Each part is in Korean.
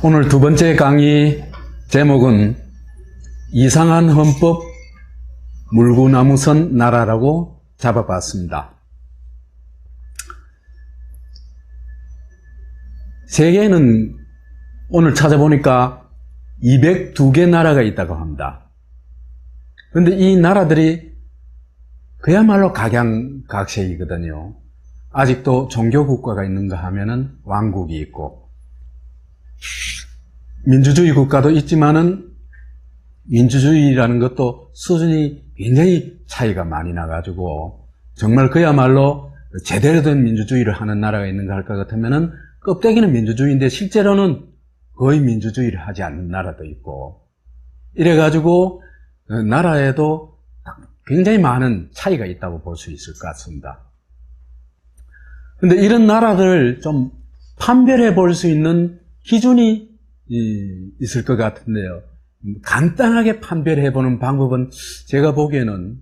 오늘 두 번째 강의 제목은 이상한 헌법 물구나무선 나라라고 잡아봤습니다. 세계에는 오늘 찾아보니까 202개 나라가 있다고 합니다. 그런데 이 나라들이 그야말로 각양각색이거든요. 아직도 종교국가가 있는가 하면은 왕국이 있고, 민주주의 국가도 있지만은 민주주의라는 것도 수준이 굉장히 차이가 많이 나가지고, 정말 그야말로 제대로 된 민주주의를 하는 나라가 있는가 할 것 같으면은 껍데기는 민주주의인데 실제로는 거의 민주주의를 하지 않는 나라도 있고, 이래가지고 나라에도 굉장히 많은 차이가 있다고 볼 수 있을 것 같습니다. 근데 이런 나라들을 좀 판별해 볼 수 있는 기준이 있을 것 같은데요. 간단하게 판별해 보는 방법은 제가 보기에는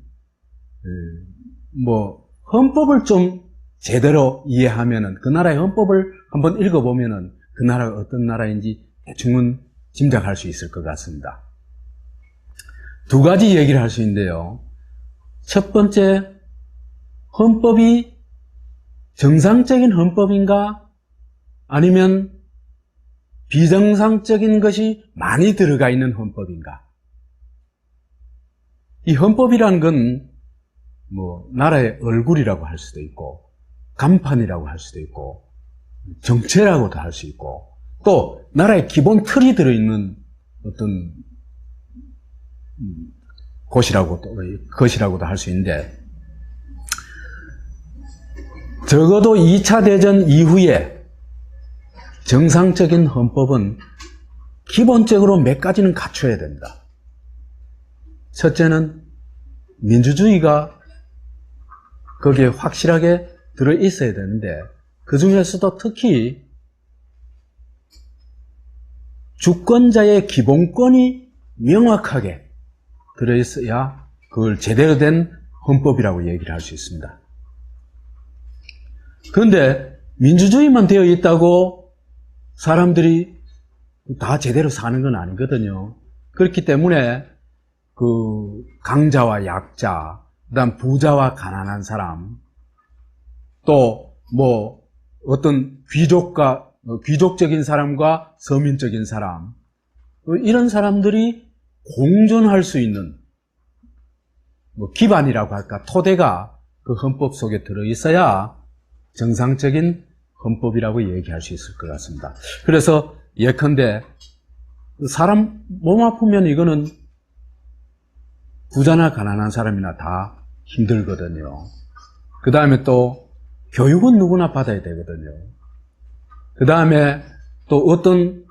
헌법을 좀 제대로 이해하면은, 그 나라의 헌법을 한번 읽어보면은 그 나라가 어떤 나라인지 대충은 짐작할 수 있을 것 같습니다. 두 가지 얘기를 할 수 있는데요. 첫 번째, 헌법이 정상적인 헌법인가 아니면 비정상적인 것이 많이 들어가 있는 헌법인가. 이 헌법이라는 건 나라의 얼굴이라고 할 수도 있고, 간판이라고 할 수도 있고, 정체라고도 할 수 있고, 또 나라의 기본 틀이 들어있는 어떤 것이라고도 할 수 있는데, 적어도 2차 대전 이후에 정상적인 헌법은 기본적으로 몇 가지는 갖춰야 됩니다. 첫째는 민주주의가 거기에 확실하게 들어있어야 되는데, 그 중에서도 특히 주권자의 기본권이 명확하게 들어있어야 그걸 제대로 된 헌법이라고 얘기를 할 수 있습니다. 그런데 민주주의만 되어 있다고 사람들이 다 제대로 사는 건 아니거든요. 그렇기 때문에 그 강자와 약자, 그다음 부자와 가난한 사람, 또 어떤 귀족적인 사람과 서민적인 사람, 이런 사람들이 공존할 수 있는 기반이라고 할까, 토대가 그 헌법 속에 들어있어야 정상적인 헌법이라고 얘기할 수 있을 것 같습니다. 그래서 예컨대 사람 몸 아프면 이거는 부자나 가난한 사람이나 다 힘들거든요. 그 다음에 또 교육은 누구나 받아야 되거든요. 그 다음에 또 어떤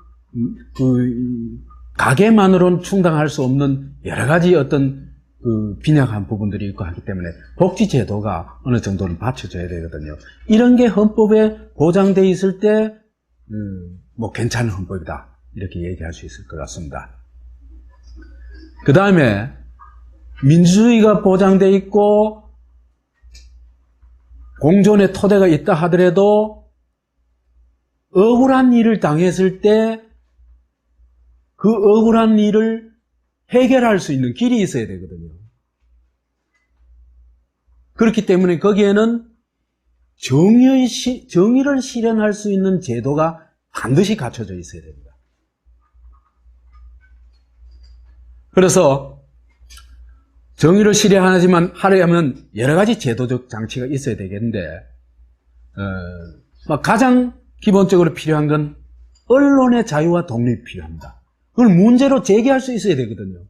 가계만으로는 충당할 수 없는 여러 가지 어떤 빈약한 부분들이 있고 하기 때문에 복지제도가 어느 정도는 받쳐줘야 되거든요. 이런 게 헌법에 보장되어 있을 때 괜찮은 헌법이다, 이렇게 얘기할 수 있을 것 같습니다. 그 다음에 민주주의가 보장되어 있고 공존의 토대가 있다 하더라도 억울한 일을 당했을 때 그 억울한 일을 해결할 수 있는 길이 있어야 되거든요. 그렇기 때문에 거기에는 정의를 실현할 수 있는 제도가 반드시 갖춰져 있어야 됩니다. 그래서 정의를 하려면 여러 가지 제도적 장치가 있어야 되겠는데, 가장 기본적으로 필요한 건 언론의 자유와 독립이 필요합니다. 그걸 문제로 제기할 수 있어야 되거든요.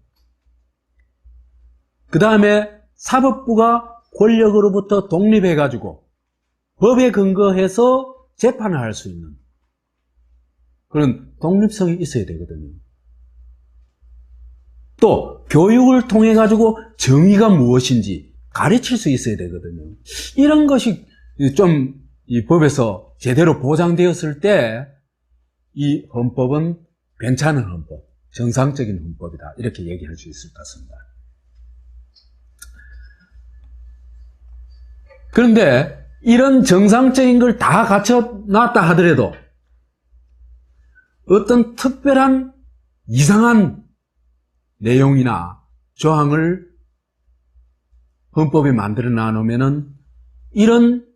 그 다음에 사법부가 권력으로부터 독립해가지고 법에 근거해서 재판을 할 수 있는 그런 독립성이 있어야 되거든요. 또 교육을 통해 가지고 정의가 무엇인지 가르칠 수 있어야 되거든요. 이런 것이 좀 이 법에서 제대로 보장되었을 때 이 헌법은 괜찮은 헌법, 정상적인 헌법이다, 이렇게 얘기할 수 있을 것 같습니다. 그런데 이런 정상적인 걸 다 갖춰놨다 하더라도 어떤 특별한 이상한 내용이나 조항을 헌법에 만들어 놔놓으면은 이런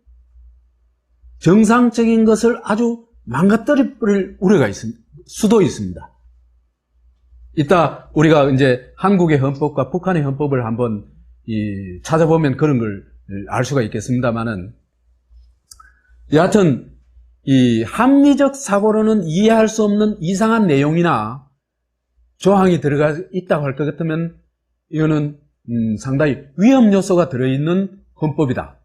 정상적인 것을 아주 망가뜨릴 우려가 수도 있습니다. 이따 우리가 이제 한국의 헌법과 북한의 헌법을 한번 찾아보면 그런 걸 알 수가 있겠습니다만은, 여하튼 이 합리적 사고로는 이해할 수 없는 이상한 내용이나 조항이 들어가 있다고 할 것 같으면 이거는 상당히 위험 요소가 들어있는 헌법이다,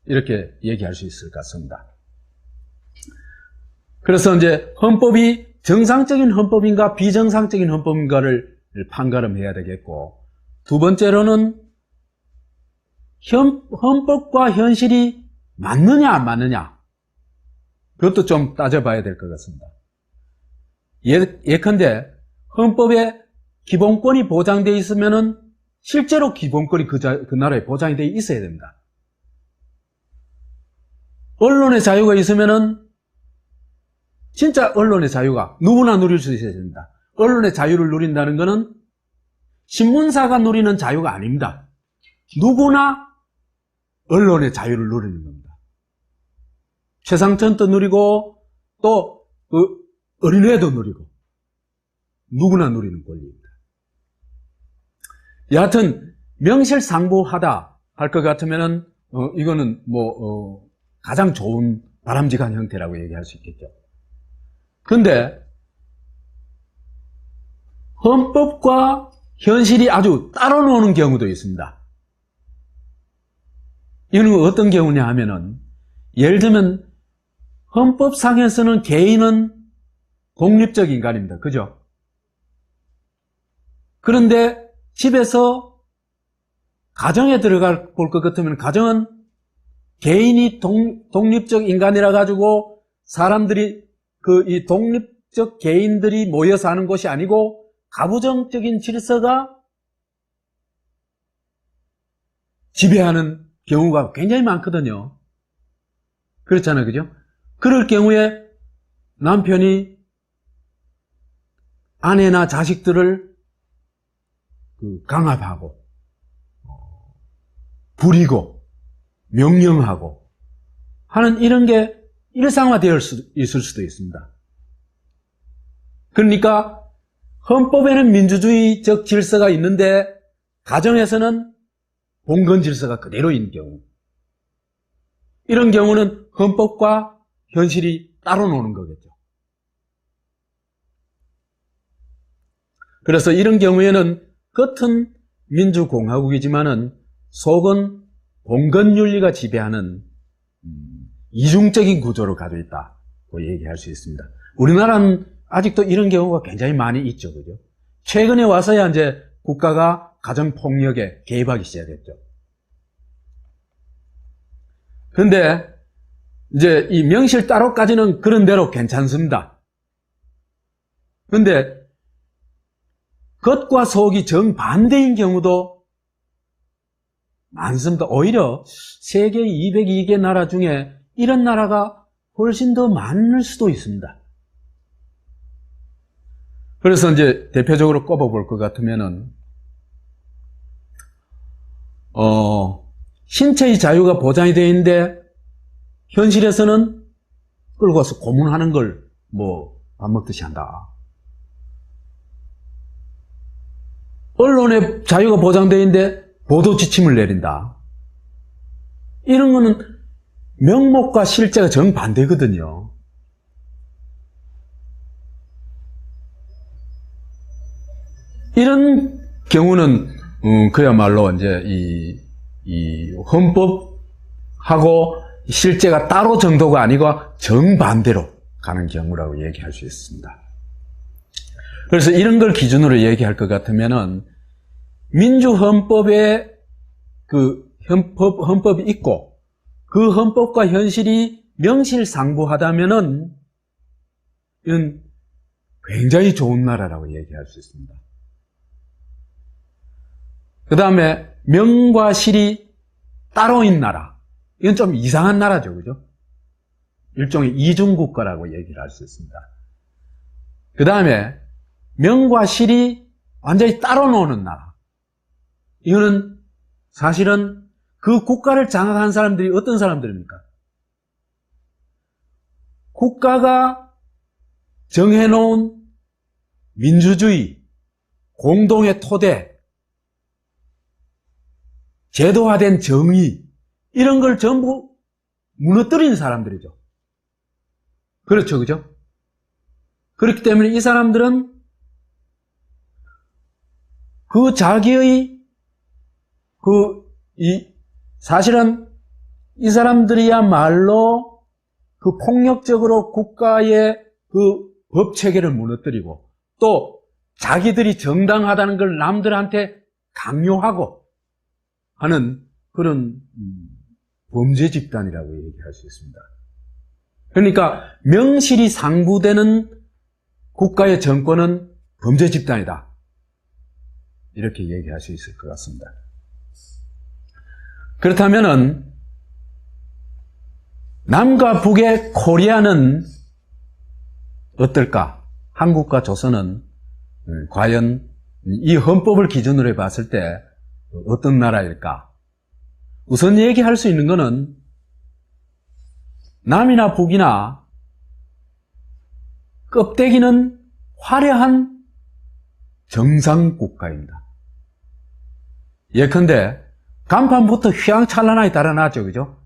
이렇게 얘기할 수 있을 것 같습니다. 그래서 이제 헌법이 정상적인 헌법인가 비정상적인 헌법인가를 판가름해야 되겠고, 두 번째로는 헌법과 현실이 맞느냐 안 맞느냐, 그것도 좀 따져봐야 될 것 같습니다. 예컨대 헌법에 기본권이 보장되어 있으면은 실제로 기본권이 그 나라에 보장이 되어 있어야 됩니다. 언론의 자유가 있으면은 진짜 언론의 자유가 누구나 누릴 수 있어야 됩니다. 언론의 자유를 누린다는 것은 신문사가 누리는 자유가 아닙니다. 누구나 언론의 자유를 누리는 겁니다. 최상천도 누리고 또 어린애도 누리고 누구나 누리는 권리입니다. 여하튼 명실상부하다 할 것 같으면은 이거는 가장 좋은 바람직한 형태라고 얘기할 수 있겠죠. 그런데 헌법과 현실이 아주 따로 노는 경우도 있습니다. 이건 어떤 경우냐 하면은, 예를 들면 헌법상에서는 개인은 독립적 인간입니다. 그죠? 그런데 집에서 가정에 들어갈 볼 것 같으면 가정은 개인이 독립적 인간이라 가지고 사람들이 이 독립적 개인들이 모여 사는 곳이 아니고 가부장적인 질서가 지배하는 경우가 굉장히 많거든요. 그렇잖아요. 그죠? 그럴 경우에 남편이 아내나 자식들을 강압하고 부리고 명령하고 하는 이런 게 일상화되어 있을 수도 있습니다. 그러니까 헌법에는 민주주의적 질서가 있는데 가정에서는 봉건 질서가 그대로 있는 경우, 이런 경우는 헌법과 현실이 따로 노는 거겠죠. 그래서 이런 경우에는 겉은 민주공화국이지만은 속은 봉건윤리가 지배하는 이중적인 구조를 가지고 있다고 얘기할 수 있습니다. 우리나라는 아직도 이런 경우가 굉장히 많이 있죠. 그죠? 최근에 와서야 이제 국가가 가정폭력에 개입하기 시작했죠. 그런데 이제 이 명실 따로까지는 그런 대로 괜찮습니다. 그런데 겉과 속이 정반대인 경우도 많습니다. 오히려 세계 202개 나라 중에 이런 나라가 훨씬 더 많을 수도 있습니다. 그래서 이제 대표적으로 꼽아볼 것 같으면은, 신체의 자유가 보장이 되어 있는데, 현실에서는 끌고 와서 고문하는 걸 밥 먹듯이 한다. 언론의 자유가 보장되어 있는데, 보도 지침을 내린다. 이런 거는 명목과 실제가 정반대거든요. 이런 경우는 그야말로 이제 이 헌법하고 실제가 따로 정도가 아니고 정반대로 가는 경우라고 얘기할 수 있습니다. 그래서 이런 걸 기준으로 얘기할 것 같으면은 민주헌법에 헌법이 있고 그 헌법과 현실이 명실상부하다면은 이건 굉장히 좋은 나라라고 얘기할 수 있습니다. 그 다음에 명과 실이 따로인 나라, 이건 좀 이상한 나라죠. 그죠? 일종의 이중국가라고 얘기를 할 수 있습니다. 그 다음에 명과 실이 완전히 따로 노는 나라. 이거는 사실은 그 국가를 장악한 사람들이 어떤 사람들입니까? 국가가 정해놓은 민주주의, 공동의 토대, 제도화된 정의, 이런 걸 전부 무너뜨린 사람들이죠. 그렇죠, 그죠? 그렇기 때문에 이 사람들은 그 자기의 사실은 이 사람들이야말로 그 폭력적으로 국가의 그 법 체계를 무너뜨리고 또 자기들이 정당하다는 걸 남들한테 강요하고 하는 그런 범죄 집단이라고 얘기할 수 있습니다. 그러니까 명실이 상부되는 국가의 정권은 범죄 집단이다. 이렇게 얘기할 수 있을 것 같습니다. 그렇다면은 남과 북의 코리아는 어떨까? 한국과 조선은 과연 이 헌법을 기준으로 봤을 때 어떤 나라일까? 우선 얘기할 수 있는 것은 남이나 북이나 껍데기는 화려한 정상국가입니다. 예컨대 간판부터 휘황찬란하게 달아놨죠, 그죠?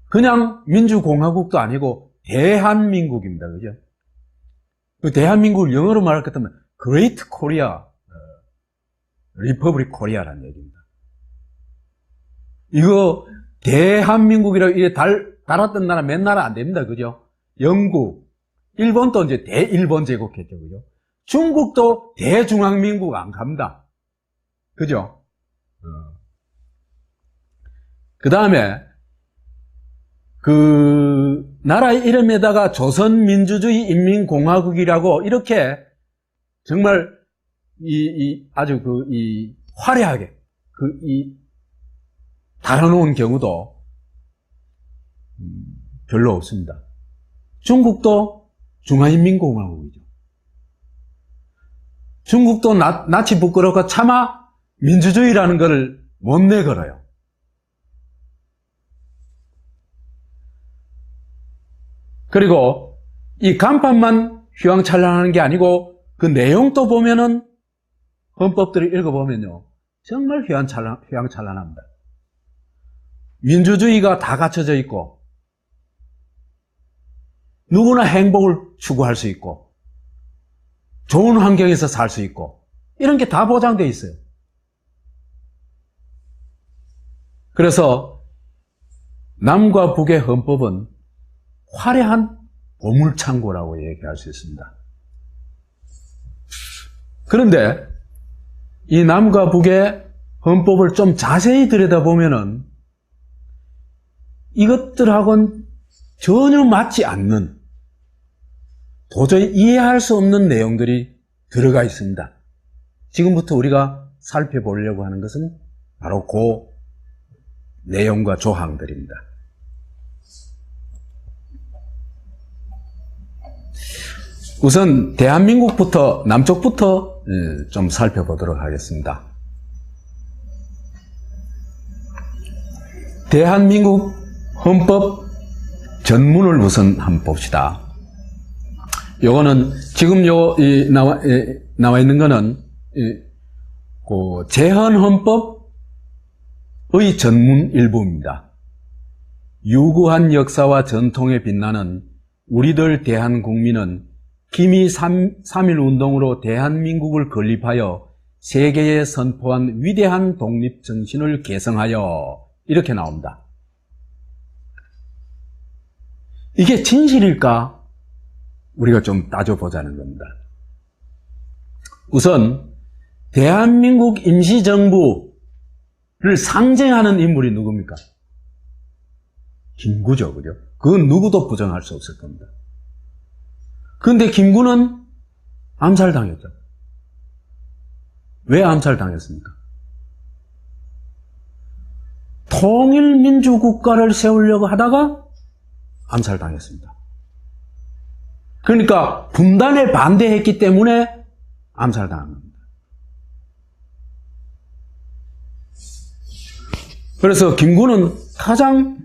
그냥 민주공화국도 아니고 대한민국입니다, 그죠? 그 대한민국을 영어로 말할 것 같으면 Great Korea, Republic Korea라는 얘기입니다. 이거 대한민국이라고 이게 달았던 나라 몇 나라 안 됩니다, 그죠? 영국, 일본도 이제 대일본 제국했죠, 그죠? 중국도 대중앙민국 안 갑니다, 그죠? 그 다음에 그 나라의 이름에다가 조선민주주의 인민공화국이라고 이렇게 정말 아주 화려하게 달아놓은 경우도 별로 없습니다. 중국도 중화인민공화국이죠. 중국도 나치 부끄럽고 차마 민주주의라는 것을 못 내걸어요. 그리고 이 간판만 휘황찬란한 게 아니고 그 내용도 보면은 헌법들을 읽어보면요 정말 휘황찬란합니다. 민주주의가 다 갖춰져 있고 누구나 행복을 추구할 수 있고 좋은 환경에서 살 수 있고 이런 게 다 보장되어 있어요. 그래서 남과 북의 헌법은 화려한 보물창고라고 얘기할 수 있습니다. 그런데 이 남과 북의 헌법을 좀 자세히 들여다보면은 이것들하고는 전혀 맞지 않는 도저히 이해할 수 없는 내용들이 들어가 있습니다. 지금부터 우리가 살펴보려고 하는 것은 바로 그 내용과 조항들입니다. 우선 대한민국부터 남쪽부터 좀 살펴보도록 하겠습니다. 대한민국 헌법 전문을 우선 한번 봅시다. 요거는 지금 나와 있는 거는 그 제헌헌법의 전문 일부입니다. 유구한 역사와 전통에 빛나는 우리들 대한국민은 기미 3.1운동으로 대한민국을 건립하여 세계에 선포한 위대한 독립정신을 계승하여 이렇게 나옵니다. 이게 진실일까? 우리가 좀 따져보자는 겁니다. 우선 대한민국 임시정부를 상징하는 인물이 누굽니까? 김구죠, 그죠? 그건 누구도 부정할 수 없을 겁니다. 그런데 김구는 암살당했죠. 왜 암살당했습니까? 통일민주국가를 세우려고 하다가 암살당했습니다. 그러니까 분단에 반대했기 때문에 암살당한 겁니다. 그래서 김구는 가장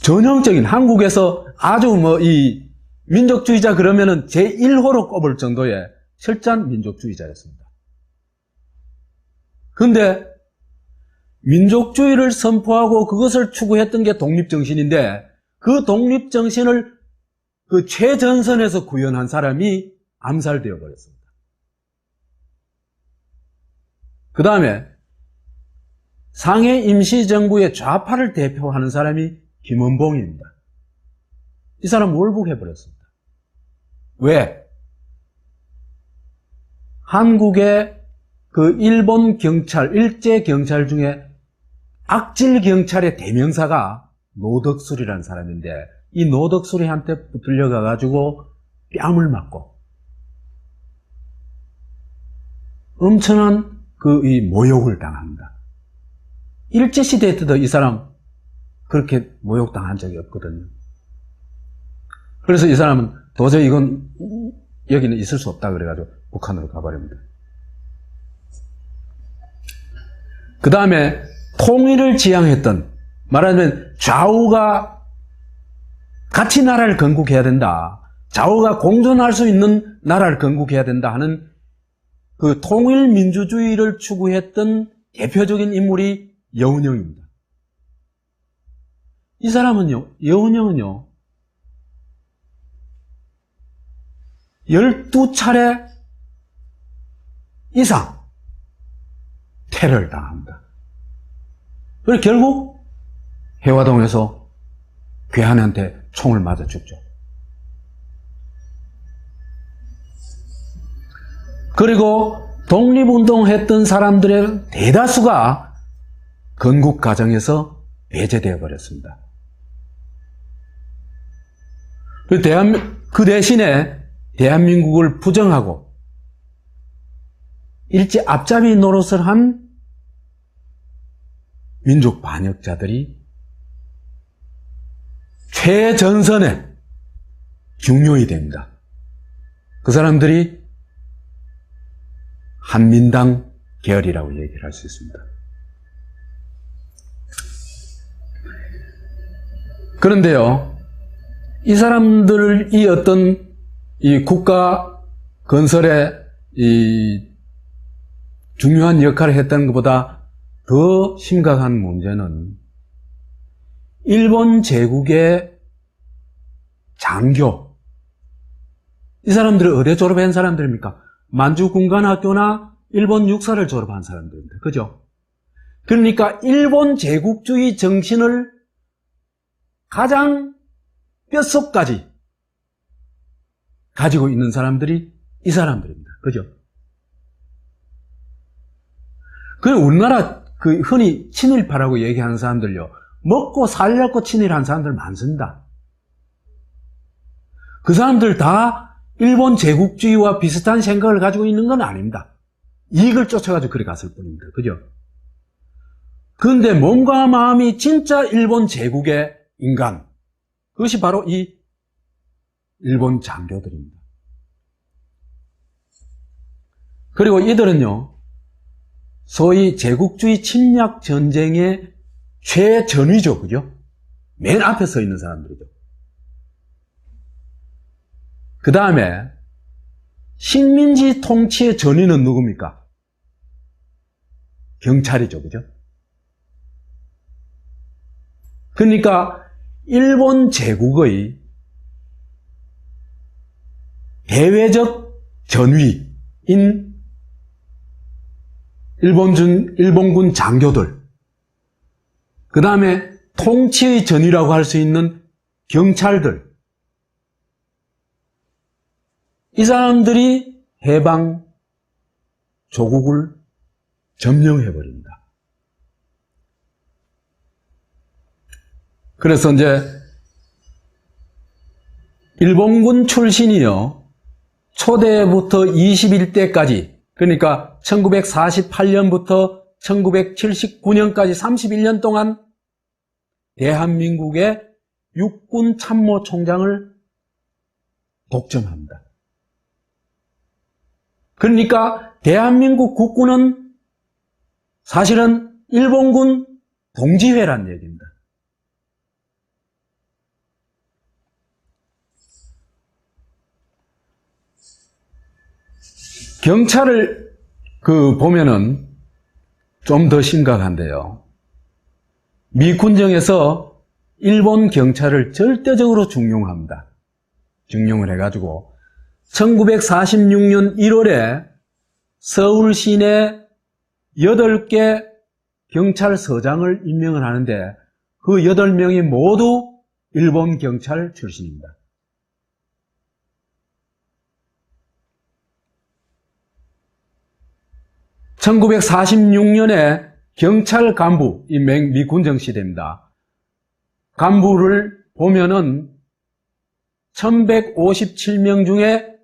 전형적인 한국에서 아주 이 민족주의자 그러면은 제1호로 꼽을 정도의 철저한 민족주의자였습니다. 그런데 민족주의를 선포하고 그것을 추구했던 게 독립정신인데 그 독립정신을 그 최전선에서 구현한 사람이 암살되어 버렸습니다. 그 다음에 상해 임시정부의 좌파를 대표하는 사람이 김원봉입니다. 이 사람 월북해버렸습니다. 왜? 한국의 그 일본 경찰, 일제 경찰 중에 악질 경찰의 대명사가 노덕술이라는 사람인데 이 노덕술이한테 붙들려 가가지고 뺨을 맞고 엄청난 이 모욕을 당합니다. 일제시대 때도 이 사람 그렇게 모욕당한 적이 없거든요. 그래서 이 사람은 도저히 이건 여기는 있을 수 없다 그래가지고 북한으로 가버립니다. 그 다음에 통일을 지향했던, 말하자면 좌우가 같이 나라를 건국해야 된다, 좌우가 공존할 수 있는 나라를 건국해야 된다 하는 그 통일민주주의를 추구했던 대표적인 인물이 여운형입니다. 이 사람은요, 여운형은요 12차례 이상 테러를 당합니다. 그리고 결국 해화동에서 괴한한테 총을 맞아 죽죠. 그리고 독립운동했던 사람들의 대다수가 건국 과정에서 배제되어 버렸습니다. 그 대신에 대한민국을 부정하고 일제 앞잡이 노릇을 한 민족 반역자들이 최전선에 중요히 됩니다. 그 사람들이 한민당 계열이라고 얘기를 할 수 있습니다. 그런데요, 이 사람들이 어떤 이 국가 건설에 이 중요한 역할을 했다는 것보다 더 심각한 문제는 일본 제국의 장교, 이 사람들은 어디 졸업한 사람들입니까? 만주군관학교나 일본 육사를 졸업한 사람들입니다. 그죠? 그러니까 일본 제국주의 정신을 가장 뼛속까지 가지고 있는 사람들이 이 사람들입니다. 그죠? 우리나라 흔히 친일파라고 얘기하는 사람들요, 먹고 살려고 친일한 사람들 많습니다. 그 사람들 다 일본 제국주의와 비슷한 생각을 가지고 있는 건 아닙니다. 이익을 쫓아가지고 그래 갔을 뿐입니다. 그죠? 그런데 몸과 마음이 진짜 일본 제국의 인간, 그것이 바로 이 일본 장교들입니다. 그리고 이들은요, 소위 제국주의 침략 전쟁의 최전위죠. 그죠? 맨 앞에 서 있는 사람들이죠. 그 다음에 식민지 통치의 전위는 누굽니까? 경찰이죠. 그죠? 그러니까 일본 제국의 대외적 전위인 일본군 장교들, 그 다음에 통치의 전위라고 할 수 있는 경찰들, 이 사람들이 해방 조국을 점령해버립니다. 그래서 이제 일본군 출신이요, 초대부터 21대까지, 그러니까 1948년부터 1979년까지 31년 동안 대한민국의 육군 참모총장을 독점합니다. 그러니까 대한민국 국군은 사실은 일본군 동지회란 얘기입니다. 경찰을 보면은 좀 더 심각한데요. 미 군정에서 일본 경찰을 절대적으로 중용합니다. 중용을 해가지고 1946년 1월에 서울 시내 8개 경찰서장을 임명을 하는데 그 8명이 모두 일본 경찰 출신입니다. (1946년에) 경찰 간부, 이 미 군정 시대입니다. 간부를 보면은 1157명 중에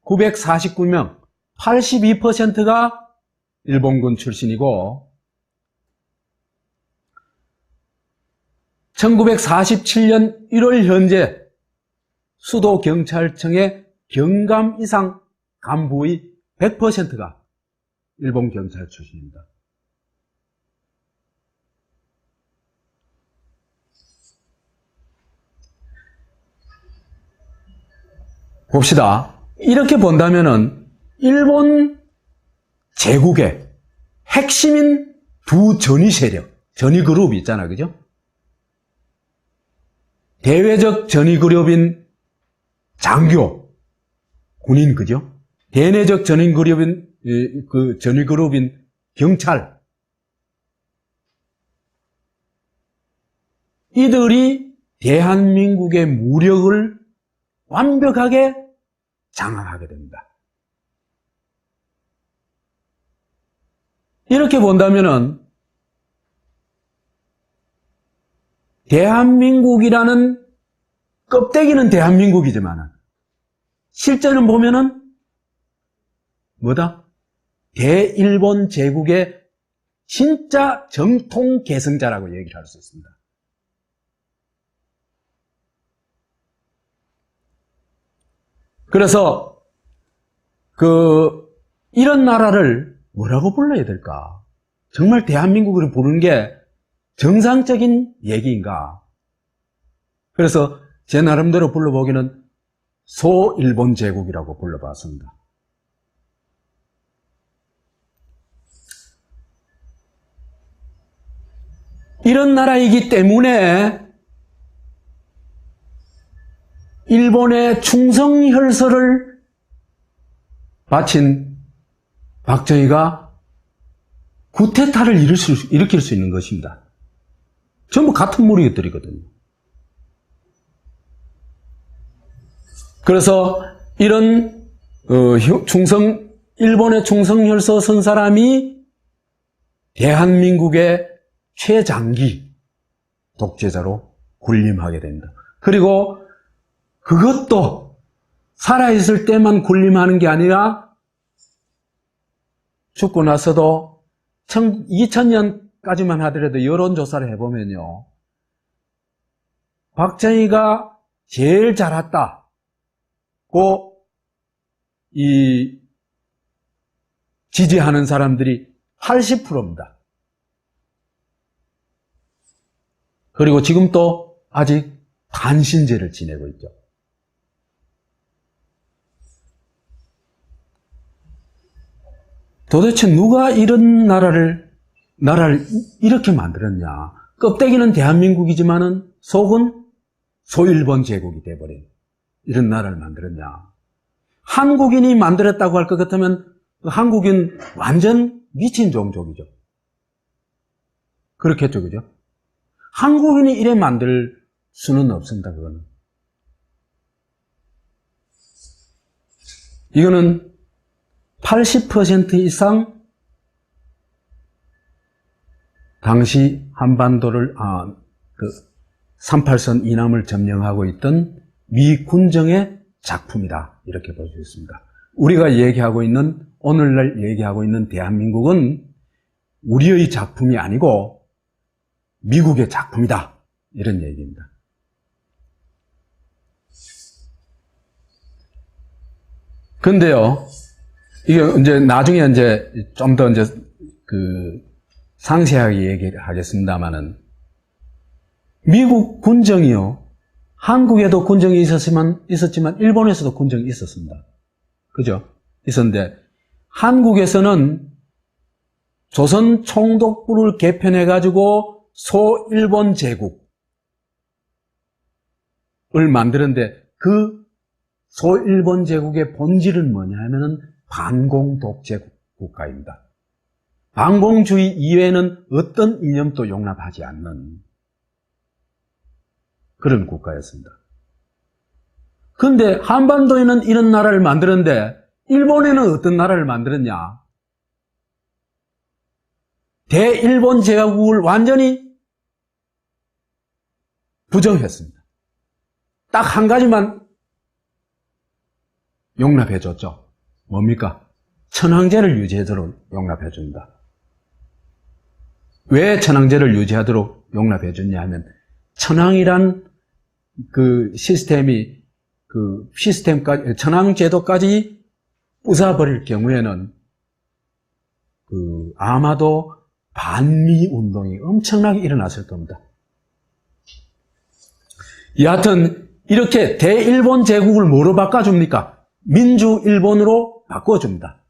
949명, 82%가 일본군 출신이고 1947년 1월 현재 수도경찰청의 경감 이상 간부의 100%가 일본 경찰 출신입니다. 봅시다. 이렇게 본다면은 일본 제국의 핵심인 두 전위 세력, 전위 그룹이 있잖아, 그죠? 대외적 전위 그룹인 장교, 군인, 그죠? 대내적 전위 그룹인 전위 그룹인 경찰. 이들이 대한민국의 무력을 완벽하게 장악하게 됩니다. 이렇게 본다면은 대한민국이라는 껍데기는 대한민국이지만 실제는 보면은 뭐다? 대일본 제국의 진짜 정통 계승자라고 얘기를 할 수 있습니다. 그래서 이런 나라를 뭐라고 불러야 될까? 정말 대한민국을 부르는 게 정상적인 얘기인가? 그래서 제 나름대로 불러보기는 소일본 제국이라고 불러봤습니다. 이런 나라이기 때문에 일본의 충성혈서를 바친 박정희가 쿠데타를 일으킬 수 있는 것입니다. 전부 같은 무리들이거든요. 그래서 이런 일본의 충성혈서 쓴 사람이 대한민국의 최장기 독재자로 군림하게 된다. 그리고 그것도 살아있을 때만 군림하는 게 아니라 죽고 나서도 2000년까지만 하더라도 여론조사를 해보면요, 박정희가 제일 잘했다고 지지하는 사람들이 80%입니다. 그리고 지금 또 아직 반신제를 지내고 있죠. 도대체 누가 이런 나라를 이렇게 만들었냐? 껍데기는 대한민국이지만은 속은 소일본 제국이 돼버린 이런 나라를 만들었냐? 한국인이 만들었다고 할 것 같으면 한국인 완전 미친 종족이죠. 그렇겠죠, 그죠? 한국인이 이래 만들 수는 없습니다, 그거는. 이거는 80% 이상 당시 한반도를 38선 이남을 점령하고 있던 미 군정의 작품이다, 이렇게 볼 수 있습니다. 우리가 오늘날 얘기하고 있는 대한민국은 우리의 작품이 아니고 미국의 작품이다, 이런 얘기입니다. 근데요, 이게 이제 나중에 이제 좀 더 이제 상세하게 얘기를 하겠습니다만은, 미국 군정이요, 한국에도 군정이 있었지만 일본에서도 군정이 있었습니다. 그죠? 있었는데, 한국에서는 조선 총독부를 개편해가지고 소일본 제국을 만드는데, 그 소일본 제국의 본질은 뭐냐 하면은 반공 독재 국가입니다. 반공주의 이외에는 어떤 이념도 용납하지 않는 그런 국가였습니다. 그런데 한반도에는 이런 나라를 만드는데 일본에는 어떤 나라를 만들었냐? 대일본 제국을 완전히 부정했습니다. 딱 한 가지만 용납해줬죠. 뭡니까? 천황제를 유지하도록 용납해준다. 왜 천황제를 유지하도록 용납해줬냐 하면, 천황이란 시스템까지, 천황제도까지 부숴버릴 경우에는, 아마도 반미 운동이 엄청나게 일어났을 겁니다. 여하튼, 이렇게 대일본 제국을 뭐로 바꿔줍니까? 민주일본으로 바꿔줍니다.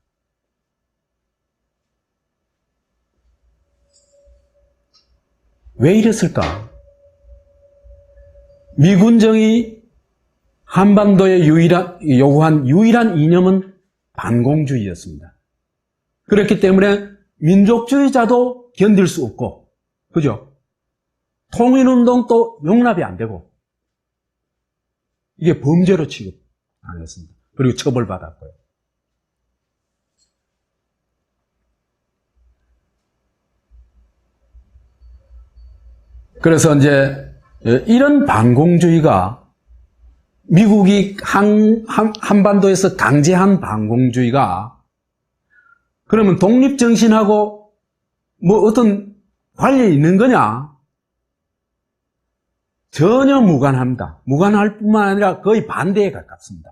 왜 이랬을까? 미군정이 한반도에 요구한 유일한 이념은 반공주의였습니다. 그렇기 때문에 민족주의자도 견딜 수 없고, 그죠? 통일운동도 용납이 안 되고, 이게 범죄로 취급 안 했습니다. 그리고 처벌받았고요. 그래서 이제 이런 반공주의가 미국이 한반도에서 강제한 반공주의가 그러면 독립정신하고 뭐 어떤 관련이 있는 거냐? 전혀 무관합니다. 무관할 뿐만 아니라 거의 반대에 가깝습니다.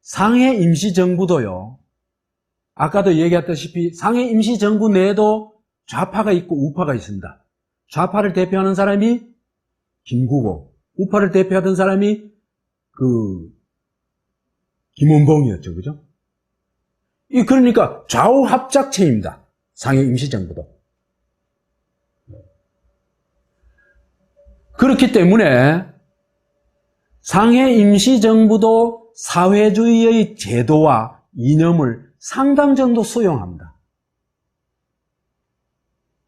상해 임시정부도요, 아까도 얘기했다시피 상해 임시정부 내에도 좌파가 있고 우파가 있습니다. 좌파를 대표하는 사람이 김구고, 우파를 대표하던 사람이 김원봉이었죠. 그죠? 그러니까 좌우 합작체입니다. 상해 임시정부도. 그렇기 때문에 상해 임시정부도 사회주의의 제도와 이념을 상당 정도 수용합니다.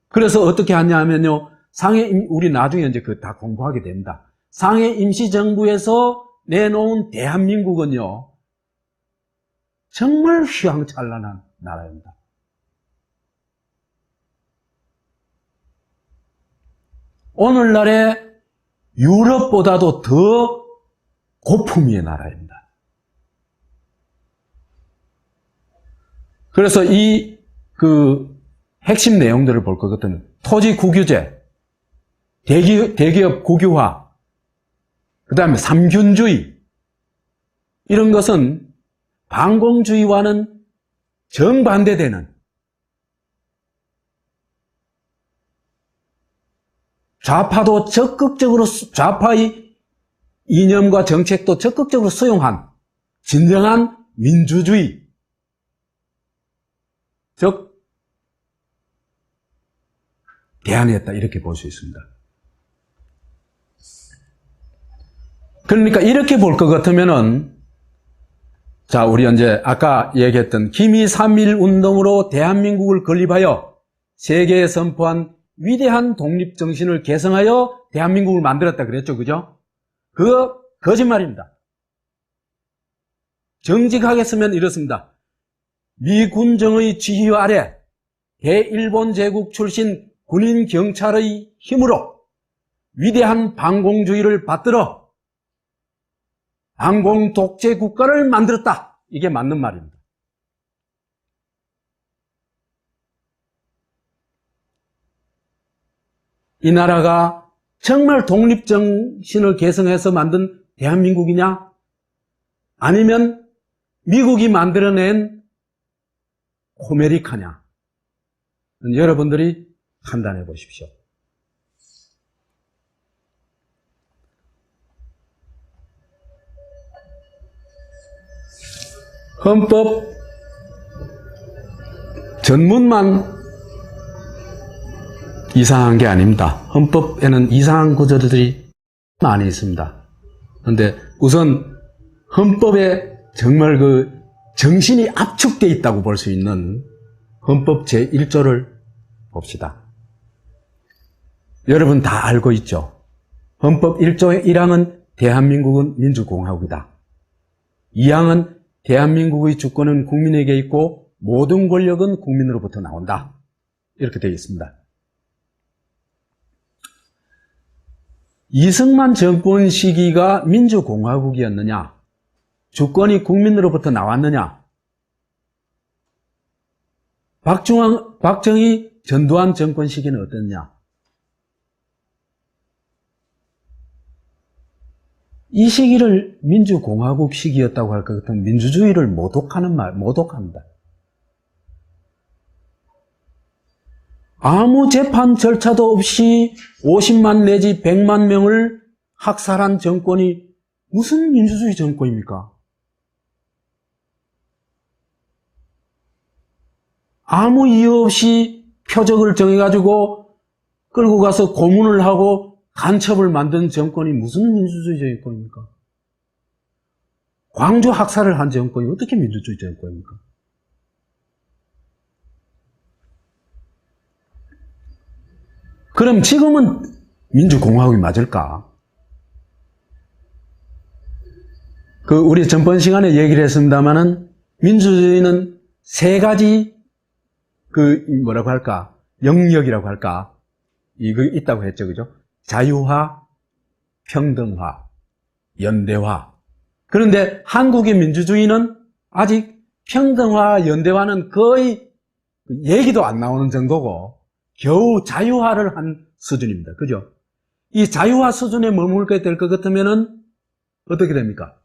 그래서 어떻게 하냐면요, 우리 나중에 이제 다 공부하게 됩니다. 상해 임시정부에서 내놓은 대한민국은요, 정말 휘황찬란한 나라입니다. 오늘날의 유럽보다도 더 고품위의 나라입니다. 그래서 핵심 내용들을 볼 것 같으면 토지 국유제, 대기업 국유화, 그 다음에 삼균주의, 이런 것은 반공주의와는 정반대되는, 좌파도 적극적으로, 좌파의 이념과 정책도 적극적으로 수용한 진정한 민주주의, 즉 대안이었다, 이렇게 볼 수 있습니다. 그러니까 이렇게 볼 것 같으면은, 자, 우리 이제 아까 얘기했던 기미 3.1 운동으로 대한민국을 건립하여 세계에 선포한 위대한 독립정신을 계승하여 대한민국을 만들었다 그랬죠. 그죠? 그거 거짓말입니다. 정직하게 쓰면 이렇습니다. 미군정의 지휘 아래 대일본 제국 출신 군인 경찰의 힘으로 위대한 반공주의를 받들어 반공 독재 국가를 만들었다. 이게 맞는 말입니다. 이 나라가 정말 독립정신을 계승해서 만든 대한민국이냐? 아니면 미국이 만들어낸 코메리카냐? 여러분들이 판단해 보십시오. 헌법 전문만 이상한 게 아닙니다. 헌법에는 이상한 구조들이 많이 있습니다. 그런데 우선 헌법에 정말 그 정신이 압축되어 있다고 볼 수 있는 헌법 제1조를 봅시다. 여러분 다 알고 있죠? 헌법 1조의 1항은 대한민국은 민주공화국이다. 2항은 대한민국의 주권은 국민에게 있고 모든 권력은 국민으로부터 나온다. 이렇게 되어 있습니다. 이승만 정권 시기가 민주공화국이었느냐? 주권이 국민으로부터 나왔느냐? 박정희, 전두환 정권 시기는 어땠냐? 이 시기를 민주공화국 시기였다고 할 것 같으면 민주주의를 모독합니다. 아무 재판 절차도 없이 50만 내지 100만 명을 학살한 정권이 무슨 민주주의 정권입니까? 아무 이유 없이 표적을 정해가지고 끌고 가서 고문을 하고 간첩을 만든 정권이 무슨 민주주의 정권입니까? 광주 학살을 한 정권이 어떻게 민주주의 정권입니까? 그럼 지금은 민주공화국이 맞을까? 우리 전번 시간에 얘기를 했습니다마는 민주주의는 세 가지 뭐라고 할까? 영역이라고 할까? 이거 있다고 했죠, 그죠? 자유화, 평등화, 연대화. 그런데 한국의 민주주의는 아직 평등화, 연대화는 거의 얘기도 안 나오는 정도고 겨우 자유화를 한 수준입니다. 그죠? 이 자유화 수준에 머물게 될 것 같으면은 어떻게 됩니까?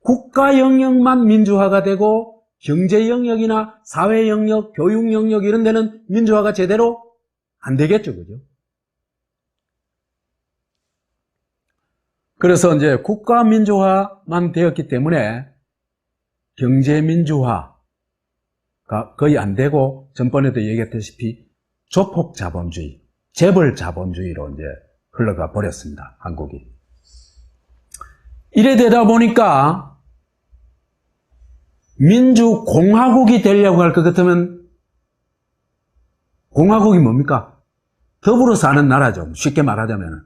국가 영역만 민주화가 되고 경제 영역이나 사회 영역, 교육 영역 이런 데는 민주화가 제대로 안 되겠죠. 그죠? 그래서 이제 국가 민주화만 되었기 때문에 경제 민주화가 거의 안 되고 전번에도 얘기했다시피 조폭 자본주의, 재벌 자본주의로 이제 흘러가 버렸습니다. 한국이. 이래 되다 보니까 민주공화국이 되려고 할 것 같으면 공화국이 뭡니까? 더불어 사는 나라죠. 쉽게 말하자면.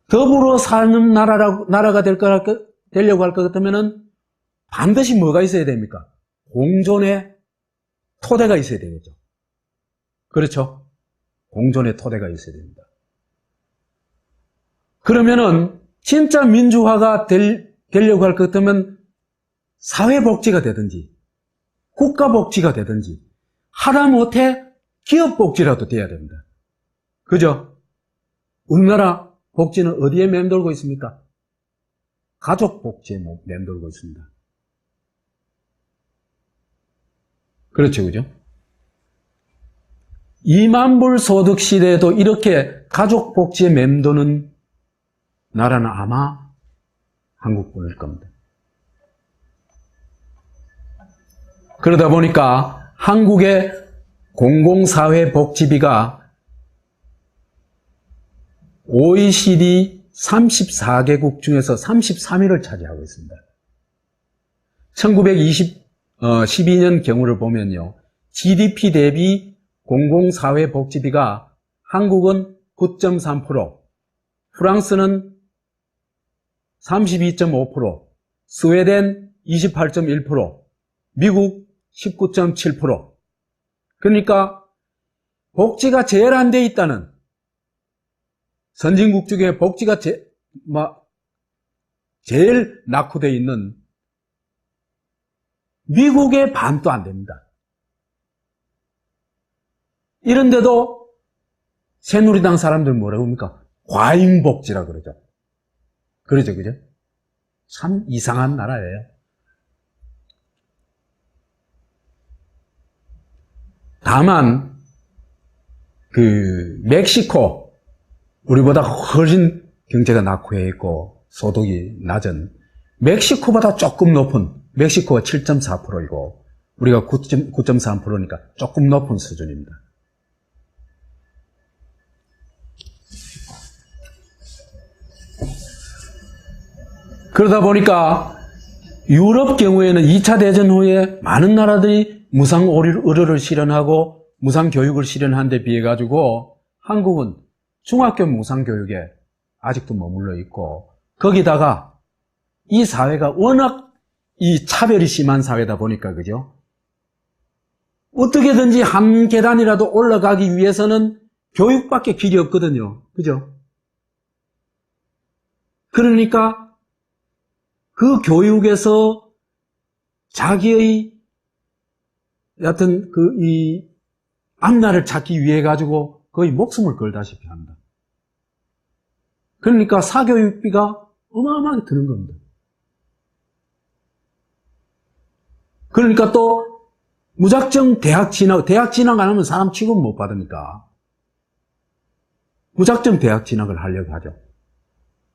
더불어 사는 나라가 되려고 할 것 같으면 반드시 뭐가 있어야 됩니까? 공존의 토대가 있어야 되겠죠. 그렇죠? 공존의 토대가 있어야 됩니다. 그러면은 진짜 민주화가 되려고 할 것 같으면 사회복지가 되든지 국가복지가 되든지 하다못해 기업복지라도 돼야 됩니다. 그죠? 우리나라 복지는 어디에 맴돌고 있습니까? 가족복지에 맴돌고 있습니다. 그렇죠, 그죠? 2만 불 소득 시대에도 이렇게 가족복지에 맴도는 나라는 아마 한국뿐일 겁니다. 그러다 보니까 한국의 공공사회복지비가 OECD 34개국 중에서 33위를 차지하고 있습니다. 1912년 경우를 보면요. GDP 대비 공공사회복지비가 한국은 9.3%, 프랑스는 32.5%, 스웨덴 28.1%, 미국 19.7%. 그러니까 복지가 제일 안 돼 있다는 선진국 중에 복지가 제일 낙후되어 있는 미국의 반도 안 됩니다. 이런데도 새누리당 사람들 뭐라고 합니까? 과잉복지라 그러죠. 그러죠, 그죠? 참 이상한 나라예요. 다만 멕시코, 우리보다 훨씬 경제가 낙후해 있고 소득이 낮은 멕시코보다 조금 높은, 멕시코가 7.4%이고 우리가 9.3%니까 조금 높은 수준입니다. 그러다 보니까 유럽 경우에는 2차 대전 후에 많은 나라들이 무상 의료를 실현하고 무상 교육을 실현한 데 비해 가지고 한국은 중학교 무상 교육에 아직도 머물러 있고, 거기다가 이 사회가 워낙 이 차별이 심한 사회다 보니까, 그죠? 어떻게든지 한 계단이라도 올라가기 위해서는 교육밖에 길이 없거든요. 그죠? 그러니까 그 교육에서 자기의 여하튼 이 앞날을 찾기 위해 가지고 거의 목숨을 걸다시피 한다. 그러니까 사교육비가 어마어마하게 드는 겁니다. 그러니까 또 무작정 대학 진학 안 하면 사람 취급 못 받으니까 무작정 대학 진학을 하려고 하죠.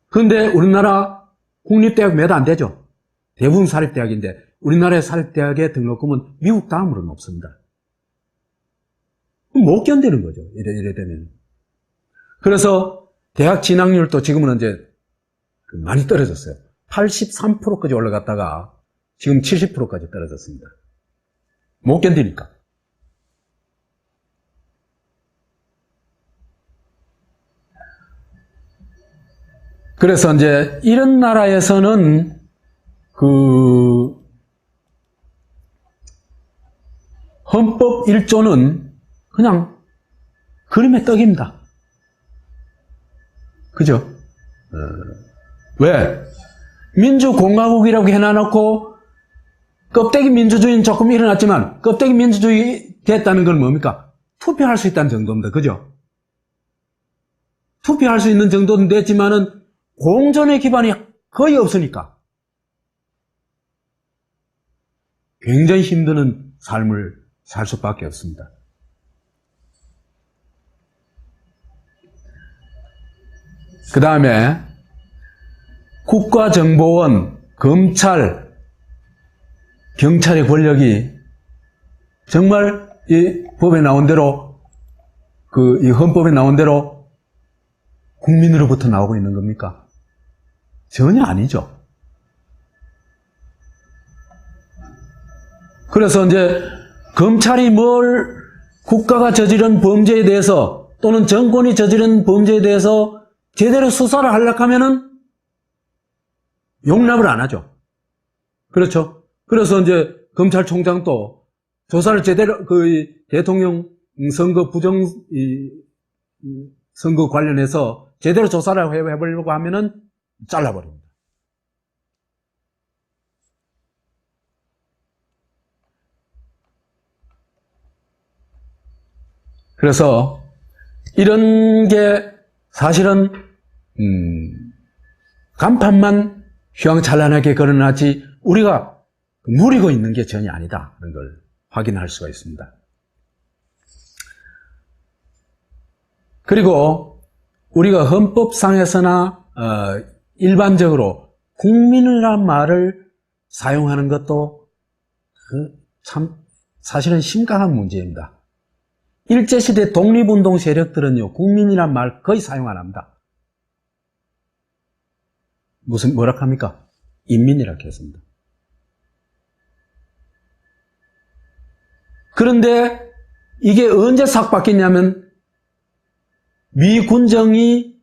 그런데 우리나라 국립대학 몇 안 되죠. 대부분 사립대학인데 우리나라의 사립대학의 등록금은 미국 다음으로는 없습니다. 못 견디는 거죠. 이래 되면. 그래서 대학 진학률도 지금은 이제 많이 떨어졌어요. 83%까지 올라갔다가 지금 70%까지 떨어졌습니다. 못 견디니까. 그래서 이제 이런 나라에서는 헌법 1조는 그냥 그림의 떡입니다. 그죠? 왜? 민주공화국이라고 해놔놓고 껍데기 민주주의는 조금 일어났지만 껍데기 민주주의 됐다는 건 뭡니까? 투표할 수 있다는 정도입니다. 그죠? 투표할 수 있는 정도는 됐지만은 공존의 기반이 거의 없으니까 굉장히 힘드는 삶을 살 수밖에 없습니다. 그 다음에 국가정보원, 검찰, 경찰의 권력이 정말 이 법에 나온 대로 이 헌법에 나온 대로 국민으로부터 나오고 있는 겁니까? 전혀 아니죠. 그래서 이제 검찰이 국가가 저지른 범죄에 대해서 또는 정권이 저지른 범죄에 대해서 제대로 수사를 하려고 하면은 용납을 안 하죠. 그렇죠. 그래서 이제 검찰총장도 조사를 제대로 대통령 선거 선거 관련해서 제대로 조사를 해보려고 하면은 잘라버립니다. 그래서 이런 게 사실은 간판만 휘황찬란하게 거론하지 우리가 누리고 있는 게 전혀 아니다 하는 걸 확인할 수가 있습니다. 그리고 우리가 헌법상에서나 일반적으로 국민이라는 말을 사용하는 것도 참 사실은 심각한 문제입니다. 일제시대 독립운동 세력들은요, 국민이란 말 거의 사용 안 합니다. 뭐라 합니까? 인민이라고 했습니다. 그런데 이게 언제 싹 바뀌냐면 미 군정이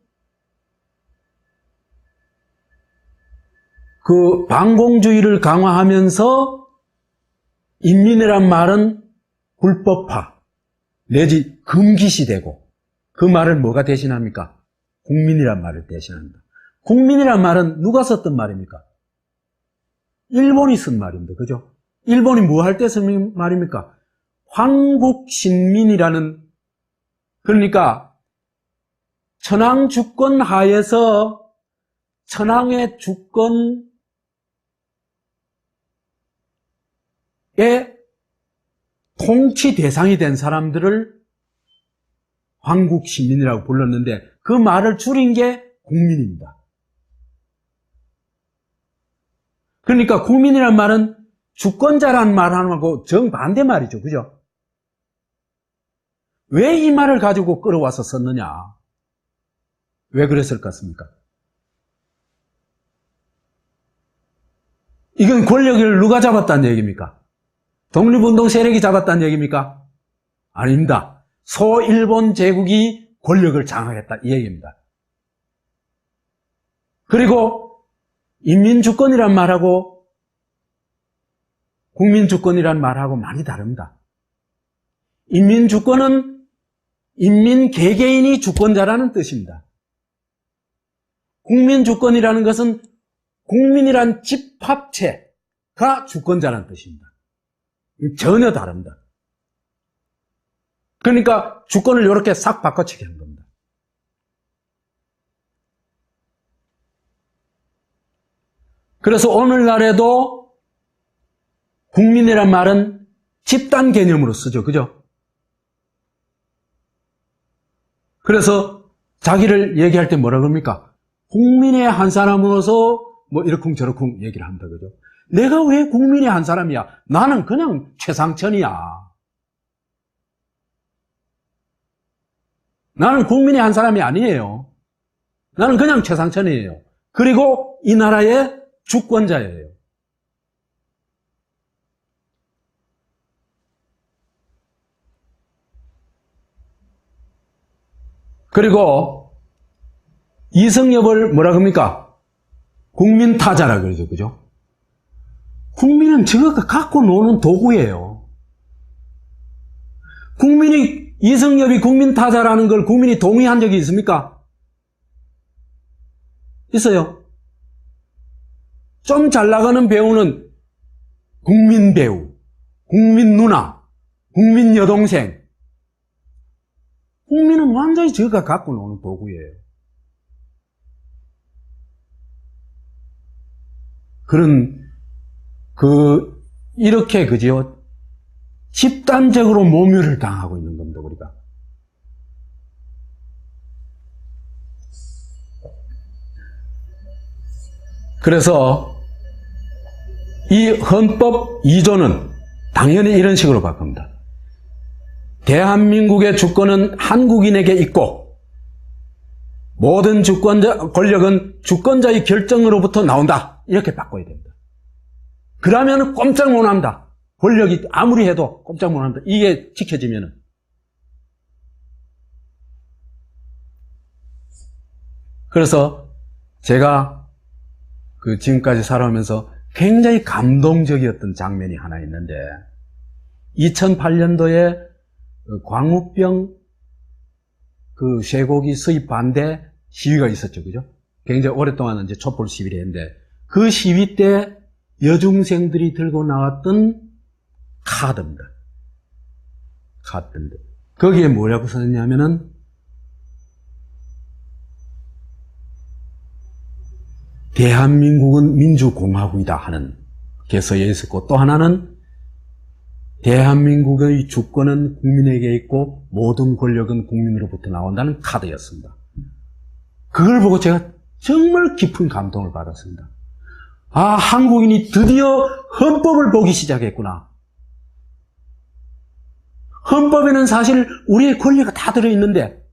반공주의를 강화하면서 인민이란 말은 불법화 내지 금기시되고 그 말을 뭐가 대신합니까? 국민이란 말을 대신합니다. 국민이란 말은 누가 썼던 말입니까? 일본이 쓴 말입니다. 그죠? 일본이 뭐 할 때 쓴 말입니까? 황국신민이라는, 그러니까 천황 주권 하에서 천황의 주권 통치 대상이 된 사람들을 황국 시민이라고 불렀는데 그 말을 줄인 게 국민입니다. 그러니까 국민이란 말은 주권자란 말하고 정반대 말이죠. 그죠? 왜 이 말을 가지고 끌어와서 썼느냐? 왜 그랬을 것 같습니까? 이건 권력을 누가 잡았다는 얘기입니까? 독립운동 세력이 잡았다는 얘기입니까? 아닙니다. 소일본 제국이 권력을 장악했다 이 얘기입니다. 그리고 인민주권이란 말하고 국민주권이란 말하고 많이 다릅니다. 인민주권은 인민 개개인이 주권자라는 뜻입니다. 국민주권이라는 것은 국민이란 집합체가 주권자라는 뜻입니다. 전혀 다릅니다. 그러니까 주권을 이렇게 싹 바꿔치기 한 겁니다. 그래서 오늘날에도 국민이란 말은 집단 개념으로 쓰죠. 그죠? 그래서 자기를 얘기할 때 뭐라 그럽니까? 국민의 한 사람으로서 뭐 이러쿵저러쿵 얘기를 합니다. 그죠? 내가 왜 국민의 한 사람이야? 나는 그냥 최상천이야. 나는 국민의 한 사람이 아니에요. 나는 그냥 최상천이에요. 그리고 이 나라의 주권자예요. 그리고 이승엽을 뭐라 그럽니까? 국민타자라 그러죠. 그죠? 국민은 저거 갖고 노는 도구예요. 이승엽이 국민타자라는 걸 국민이 동의한 적이 있습니까? 있어요. 좀 잘 나가는 배우는 국민 배우, 국민 누나, 국민 여동생. 국민은 완전히 저가 갖고 노는 도구예요. 이렇게, 그죠? 집단적으로 모멸을 당하고 있는 겁니다, 우리가. 그래서, 이 헌법 2조는 당연히 이런 식으로 바꿉니다. 대한민국의 주권은 한국인에게 있고 모든 권력은 주권자의 결정으로부터 나온다. 이렇게 바꿔야 됩니다. 그러면 꼼짝 못합니다. 권력이 아무리 해도 꼼짝 못합니다. 이게 지켜지면은. 그래서 제가 지금까지 살아오면서 굉장히 감동적이었던 장면이 하나 있는데 2008년도에 광우병 쇠고기 수입 반대 시위가 있었죠. 그죠? 굉장히 오랫동안 이제 촛불 시위를 했는데 그 시위 때 여중생들이 들고 나왔던 카드입니다. 카드인데 거기에 뭐라고 써있냐면은 대한민국은 민주공화국이다 하는 게 써져 있었고 또 하나는 대한민국의 주권은 국민에게 있고 모든 권력은 국민으로부터 나온다는 카드였습니다. 그걸 보고 제가 정말 깊은 감동을 받았습니다. 아, 한국인이 드디어 헌법을 보기 시작했구나. 헌법에는 사실 우리의 권리가 다 들어있는데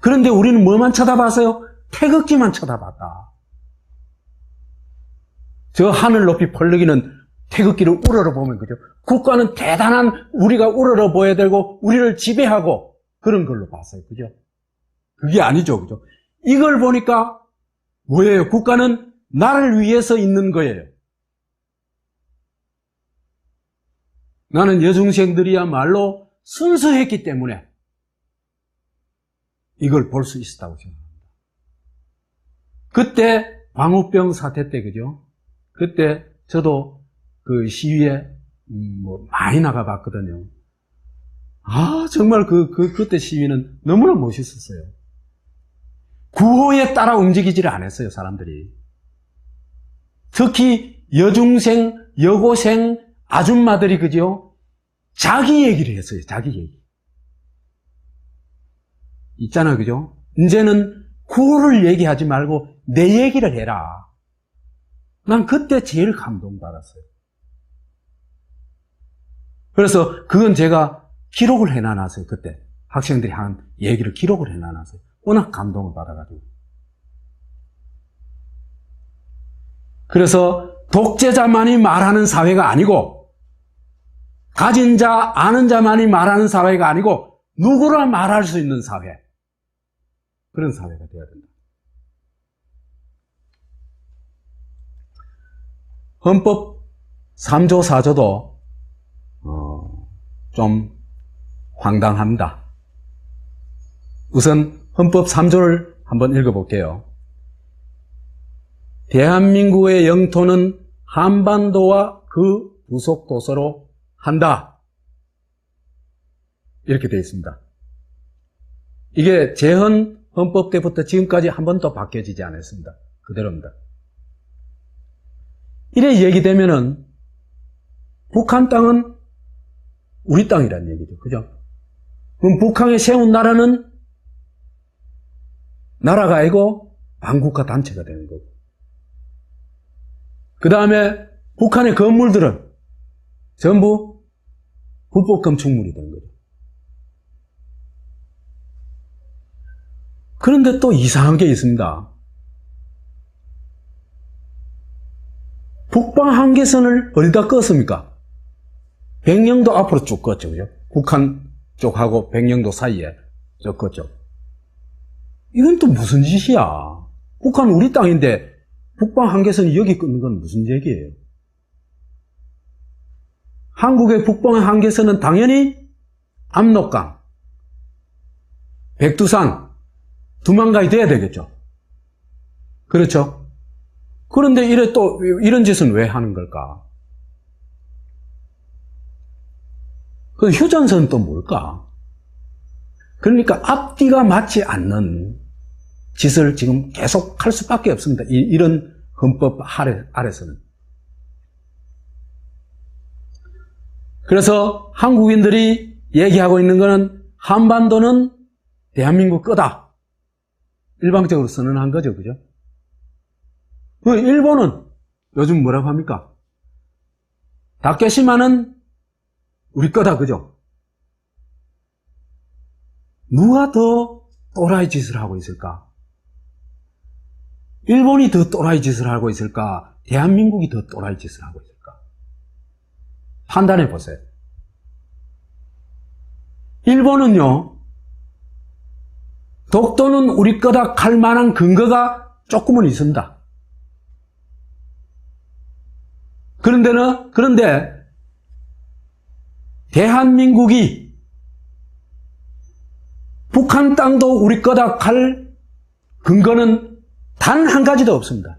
그런데 우리는 뭐만 쳐다봤어요? 태극기만 쳐다봤다. 저 하늘 높이 펄럭이는 태극기를 우러러보면 그죠? 국가는 대단한 우리가 우러러 보여야 되고 우리를 지배하고 그런 걸로 봤어요. 그죠? 그게 아니죠. 그죠? 이걸 보니까 뭐예요? 국가는 나를 위해서 있는 거예요. 나는 여중생들이야말로 순수했기 때문에 이걸 볼 수 있었다고 생각합니다. 그때 광우병 사태 때 그죠? 그때 저도 그 시위에 많이 나가봤거든요. 아, 정말 그때 시위는 너무나 멋있었어요. 구호에 따라 움직이지를 않았어요, 사람들이. 특히 여중생, 여고생, 아줌마들이 그죠? 자기 얘기를 했어요. 자기 얘기. 있잖아, 그죠? 이제는 구호를 얘기하지 말고 내 얘기를 해라. 난 그때 제일 감동받았어요. 그래서 그건 제가 기록을 해놔놨어요. 그때 학생들이 한 얘기를 기록을 해놔놨어요. 워낙 감동을 받아가지고. 그래서 독재자만이 말하는 사회가 아니고, 가진 자, 아는 자만이 말하는 사회가 아니고 누구나 말할 수 있는 사회, 그런 사회가 되어야 된다. 헌법 3조 4조도 좀 황당합니다. 우선 헌법 3조를 한번 읽어볼게요. 대한민국의 영토는 한반도와 그 부속 도서로 한다. 이렇게 되어 있습니다. 이게 재헌 헌법 때부터 지금까지 한 번도 바뀌어지지 않았습니다. 그대로입니다. 이래 얘기되면은 북한 땅은 우리 땅이라는 얘기죠. 그죠? 그럼 북한에 세운 나라는 나라가 아니고 반국가 단체가 되는 거고. 그 다음에 북한의 건물들은 전부 불법 건축물이 되는 거죠. 그런데 또 이상한 게 있습니다. 북방 한계선을 어디다 껐습니까? 백령도 앞으로 쭉 껐죠. 그죠? 북한 쪽하고 백령도 사이에 쭉 껐죠. 이건 또 무슨 짓이야? 북한 우리 땅인데 북방 한계선이 여기 끊는 건 무슨 얘기예요? 한국의 북방 한계선은 당연히 압록강, 백두산, 두만강이 돼야 되겠죠. 그렇죠? 그런데 이런 짓은 왜 하는 걸까? 그 휴전선은 또 뭘까? 그러니까 앞뒤가 맞지 않는 짓을 지금 계속 할 수밖에 없습니다. 이런 헌법 아래서는. 그래서 한국인들이 얘기하고 있는 것은 한반도는 대한민국 거다. 일방적으로 선언한 거죠. 그죠? 일본은 요즘 뭐라고 합니까? 다케시마는 우리 거다. 그죠? 누가 더 또라이 짓을 하고 있을까? 일본이 더 또라이 짓을 하고 있을까? 대한민국이 더 또라이 짓을 하고 있을까? 판단해 보세요. 일본은요, 독도는 우리 거다 할 만한 근거가 조금은 있습니다. 그런데 대한민국이 북한 땅도 우리 거다 할 근거는 단 한 가지도 없습니다.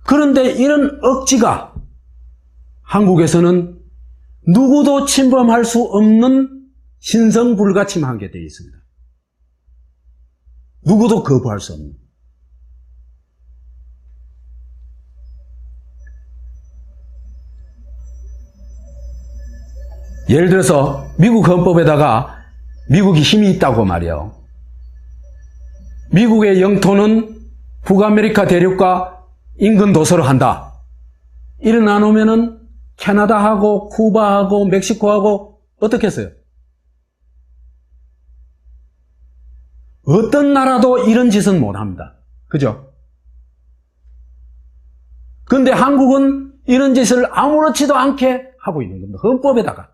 그런데 이런 억지가 한국에서는 누구도 침범할 수 없는 신성불가침한 게 되어 있습니다. 누구도 거부할 수 없는. 예를 들어서 미국 헌법에다가 미국이 힘이 있다고 말이에요. 미국의 영토는 북아메리카 대륙과 인근 도서로 한다. 일어나 놓으면은 캐나다하고 쿠바하고 멕시코하고 어떻게 했어요? 어떤 나라도 이런 짓은 못 합니다. 그죠? 그런데 한국은 이런 짓을 아무렇지도 않게 하고 있는 겁니다. 헌법에다가.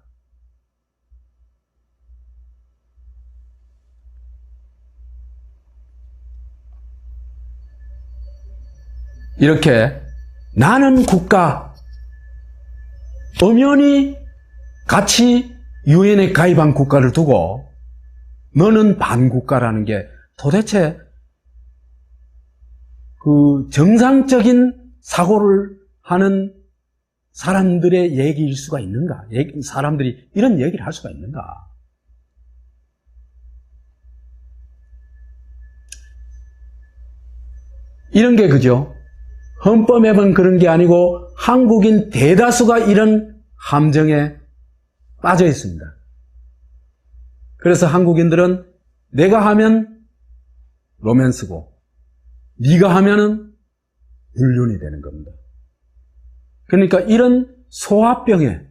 이렇게 나는 국가, 엄연히 같이 유엔에 가입한 국가를 두고 너는 반국가라는 게 도대체 그 정상적인 사고를 하는 사람들의 얘기일 수가 있는가? 사람들이 이런 얘기를 할 수가 있는가? 이런 게 그죠? 헌법에만 그런 게 아니고 한국인 대다수가 이런 함정에 빠져 있습니다. 그래서 한국인들은 내가 하면 로맨스고 네가 하면은 불륜이 되는 겁니다. 그러니까 이런 소화병에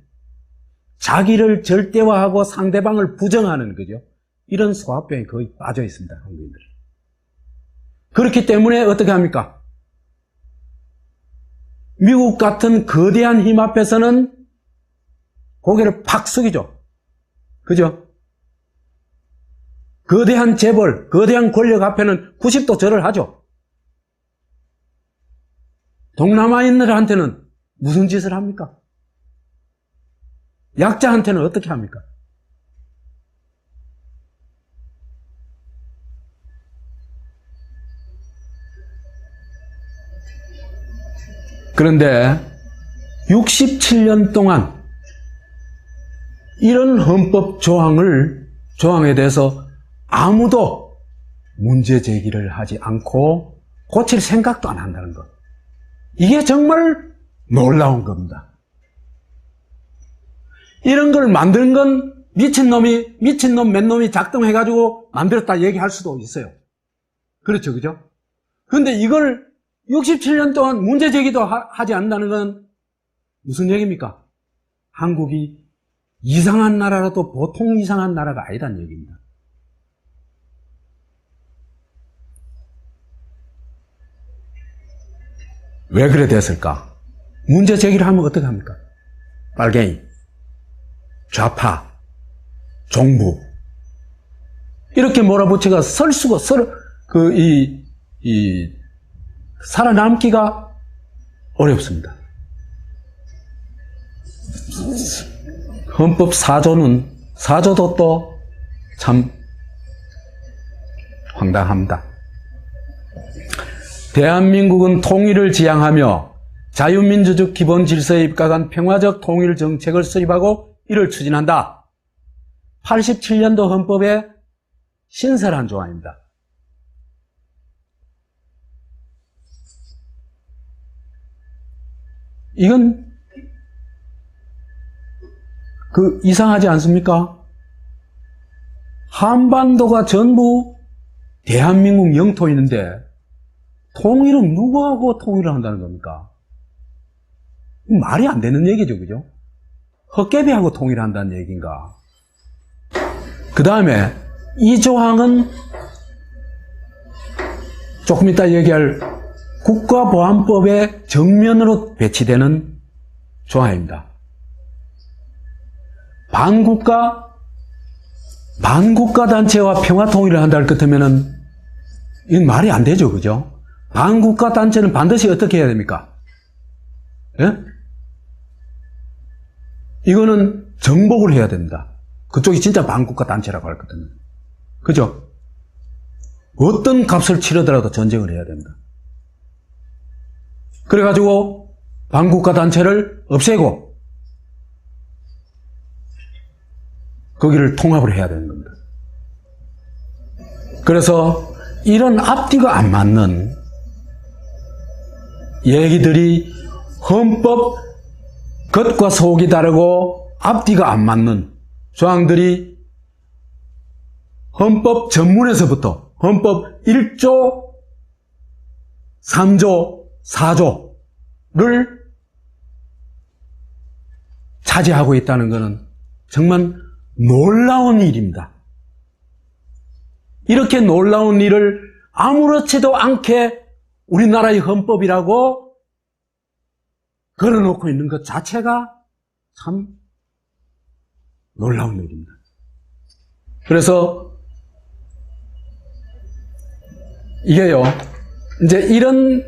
자기를 절대화하고 상대방을 부정하는 거죠. 이런 소화병에 거의 빠져 있습니다. 한국인들은. 그렇기 때문에 어떻게 합니까? 미국 같은 거대한 힘 앞에서는 고개를 팍 숙이죠. 그죠? 거대한 재벌, 거대한 권력 앞에는 90도 절을 하죠. 동남아인들한테는 무슨 짓을 합니까? 약자한테는 어떻게 합니까? 그런데 67년 동안 이런 헌법 조항에 대해서 아무도 문제 제기를 하지 않고 고칠 생각도 안 한다는 것. 이게 정말 놀라운 겁니다. 이런 걸 만든 건 미친놈 몇 놈이 작동해가지고 만들었다 얘기할 수도 있어요. 그렇죠, 그죠? 그런데 이걸 67년 동안 문제 제기도 하지 않는다는 건 무슨 얘기입니까? 한국이 이상한 나라라도 보통 이상한 나라가 아니다는 얘기입니다. 왜 그래 됐을까? 문제 제기를 하면 어떻게 합니까? 빨갱이, 좌파, 종부 이렇게 몰아붙여가 살아남기가 어렵습니다. 헌법 4조도 또 참 황당합니다. 대한민국은 통일을 지향하며 자유민주적 기본 질서에 입각한 평화적 통일 정책을 수립하고 이를 추진한다. 87년도 헌법의 신설한 조항입니다. 이건 이상하지 않습니까? 한반도가 전부 대한민국 영토인데 통일은 누구하고 통일을 한다는 겁니까? 말이 안 되는 얘기죠, 그죠? 헛개비하고 통일을 한다는 얘기인가? 그 다음에 이 조항은 조금 이따 얘기할 국가보안법의 정면으로 배치되는 조항입니다. 반국가 단체와 평화 통일을 한다 할 것 같으면은 이건 말이 안 되죠, 그죠? 반국가 단체는 반드시 어떻게 해야 됩니까? 예? 이거는 정복을 해야 됩니다. 그쪽이 진짜 반국가 단체라고 할 것 같으면. 그죠? 어떤 값을 치르더라도 전쟁을 해야 됩니다. 그래가지고 반국가 단체를 없애고 거기를 통합을 해야 되는 겁니다. 그래서 이런 앞뒤가 안 맞는 얘기들이 헌법 겉과 속이 다르고 앞뒤가 안 맞는 조항들이 헌법 전문에서부터 헌법 1조, 3조, 4조를 차지하고 있다는 것은 정말 놀라운 일입니다. 이렇게 놀라운 일을 아무렇지도 않게 우리나라의 헌법이라고 걸어놓고 있는 것 자체가 참 놀라운 일입니다. 그래서 이게요, 이제 이런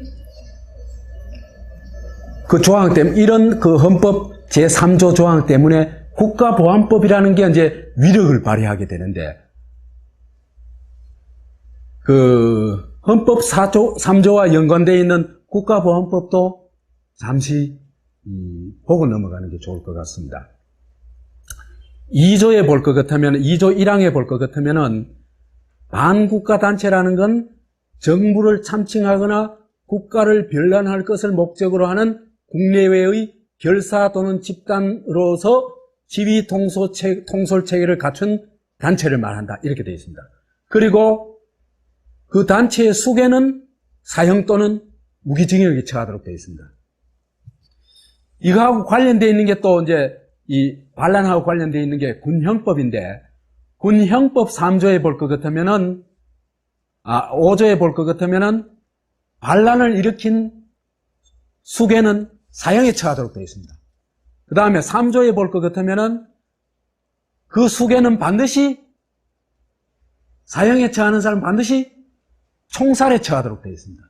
그 조항 때문에, 이런 그 헌법 제3조 조항 때문에 국가보안법이라는 게 이제 위력을 발휘하게 되는데, 그 헌법 3조와 연관되어 있는 국가보안법도 잠시 보고 넘어가는 게 좋을 것 같습니다. 2조에 볼 것 같으면, 2조 1항에 볼 것 같으면은 반국가단체라는 건 정부를 참칭하거나 국가를 변란할 것을 목적으로 하는 국내외의 결사 또는 집단으로서 지위 통솔 체계를 갖춘 단체를 말한다. 이렇게 되어 있습니다. 그리고 그 단체의 수괴는 사형 또는 무기징역에 처하도록 되어 있습니다. 이거하고 관련되어 있는 게 또 이제 이 반란하고 관련되어 있는 게 군형법인데, 군형법 3조에 볼 것 같으면은, 5조에 볼 것 같으면은 반란을 일으킨 수괴는 사형에 처하도록 되어 있습니다. 그 다음에 3조에 볼 것 같으면은 그 수괴는 반드시, 사형에 처하는 사람은 반드시 총살에 처하도록 되어 있습니다.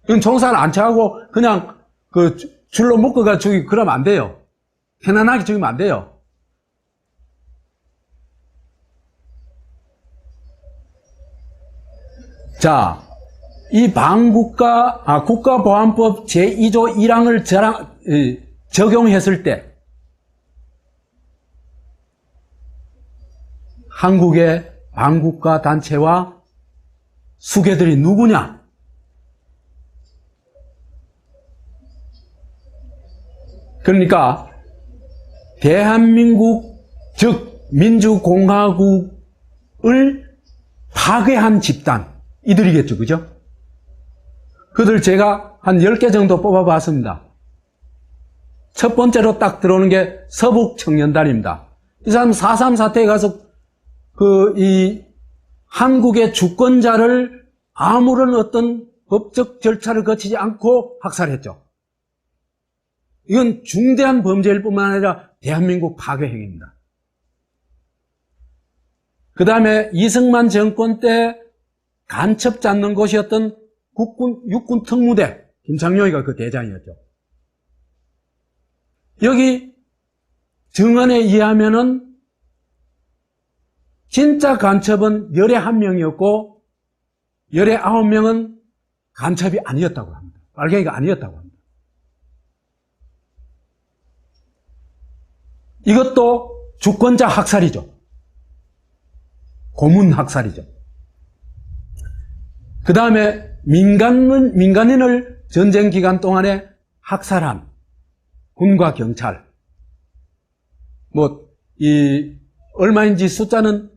이건 총살 안 처하고 그냥 그 줄로 묶어가 죽이고 그러면 안 돼요. 편안하게 죽이면 안 돼요. 자, 이 국가보안법 제2조 1항을 적용했을 때 한국의 반국가 단체와 수괴들이 누구냐? 그러니까 대한민국, 즉 민주공화국을 파괴한 집단, 이들이겠죠, 그죠? 그들 제가 한 10개 정도 뽑아봤습니다. 첫 번째로 딱 들어오는 게 서북청년단입니다. 이 사람 4.3 사태에 가서 한국의 주권자를 아무런 어떤 법적 절차를 거치지 않고 학살했죠. 이건 중대한 범죄일 뿐만 아니라 대한민국 파괴 행위입니다. 그 다음에 이승만 정권 때 간첩 잡는 곳이었던 육군 특무대, 김창룡이가 그 대장이었죠. 여기 증언에 의하면은 진짜 간첩은 11명이었고 19명은 간첩이 아니었다고 합니다. 빨갱이가 아니었다고 합니다. 이것도 주권자 학살이죠. 고문 학살이죠. 그 다음에 민간인을 전쟁 기간 동안에 학살한 군과 경찰, 얼마인지 숫자는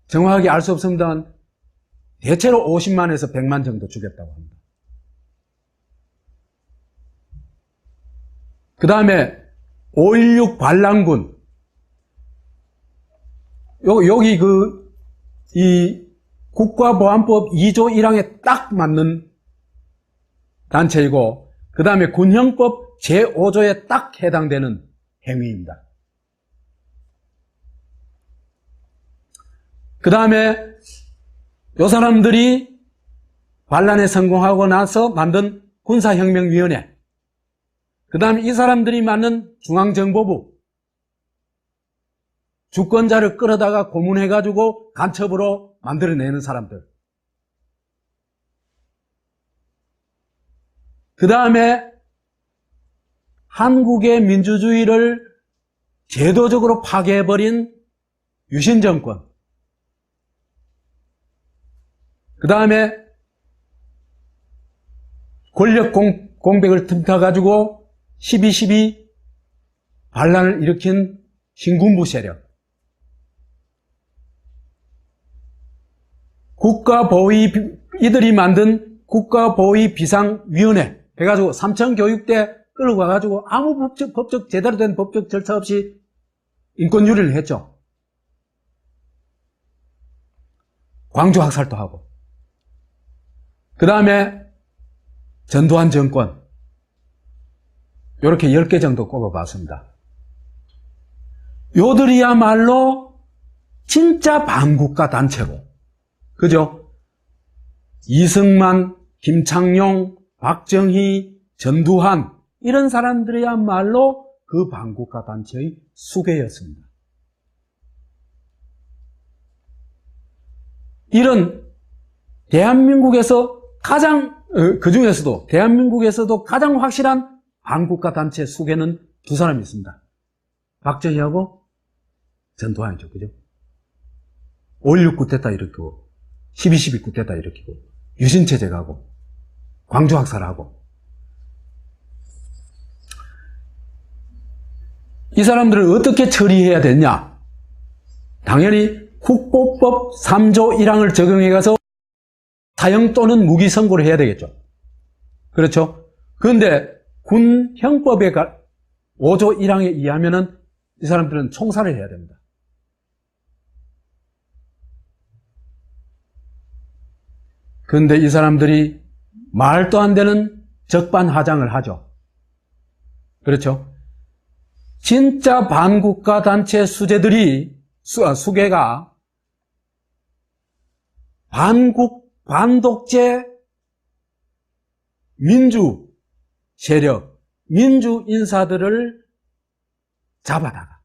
정확하게 알 수 없습니다만 대체로 50만에서 100만 정도 죽였다고 합니다. 그 다음에 5.16 반란군, 여기 이 국가보안법 2조 1항에 딱 맞는 단체이고, 그 다음에 군형법 제5조에 딱 해당되는 행위입니다. 그 다음에 이 사람들이 반란에 성공하고 나서 만든 군사혁명위원회, 그 다음에 이 사람들이 만든 중앙정보부, 주권자를 끌어다가 고문해가지고 간첩으로 만들어내는 사람들. 그 다음에 한국의 민주주의를 제도적으로 파괴해버린 유신정권. 그 다음에 권력 공백을 틈타가지고 12.12 반란을 일으킨 신군부 세력. 이들이 만든 국가보위 비상위원회 해가지고 삼천교육대 끌고 가가지고 아무 제대로 된 법적 절차 없이 인권유린을 했죠. 광주 학살도 하고. 그 다음에 전두환 정권. 이렇게 10개 정도 꼽아봤습니다. 요들이야말로 진짜 반국가 단체고, 그죠? 이승만, 김창룡, 박정희, 전두환, 이런 사람들이야말로 그 반국가 단체의 수괴였습니다. 이런 대한민국에서 대한민국에서도 가장 확실한 반국가 단체 수괴는 두 사람이 있습니다. 박정희하고 전두환이죠. 그죠? 5.16 쿠데타 일으키고, 12.12 쿠데타 일으키고, 유신체제 가고 광주학살하고. 이 사람들을 어떻게 처리해야 되냐? 당연히 국보법 3조 1항을 적용해 가서 사형 또는 무기 선고를 해야 되겠죠. 그렇죠? 그런데 군 형법에 5조 1항에 의하면은 이 사람들은 총살을 해야 됩니다. 그런데 이 사람들이 말도 안 되는 적반하장을 하죠. 그렇죠? 진짜 반국가 단체 수계가 반독재 민주 세력, 민주 인사들을 잡아다가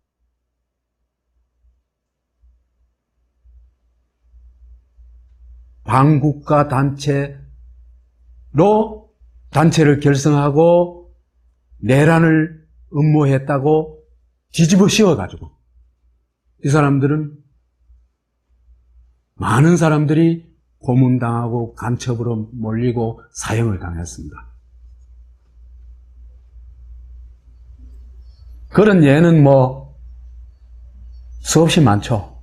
반국가 단체를 결성하고 내란을 음모했다고 뒤집어 씌워가지고 이 사람들은 많은 사람들이 고문당하고 간첩으로 몰리고 사형을 당했습니다. 그런 예는 수없이 많죠.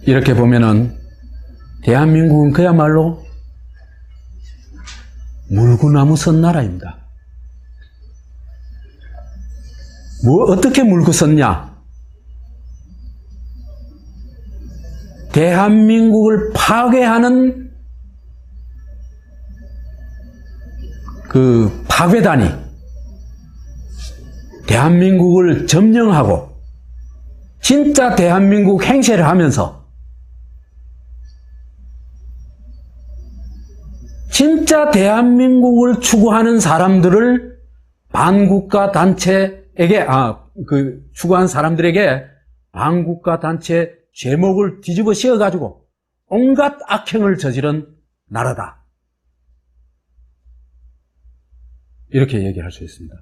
이렇게 보면은 대한민국은 그야말로 물구나무 선 나라입니다. 어떻게 물고 섰냐? 대한민국을 파괴하는 그 파괴단이 대한민국을 점령하고 진짜 대한민국 행세를 하면서 진짜 대한민국을 추구하는 사람들을 반국가 단체에게 추구한 사람들에게 반국가 단체 제목을 뒤집어 씌워가지고 온갖 악행을 저지른 나라다. 이렇게 얘기할 수 있습니다.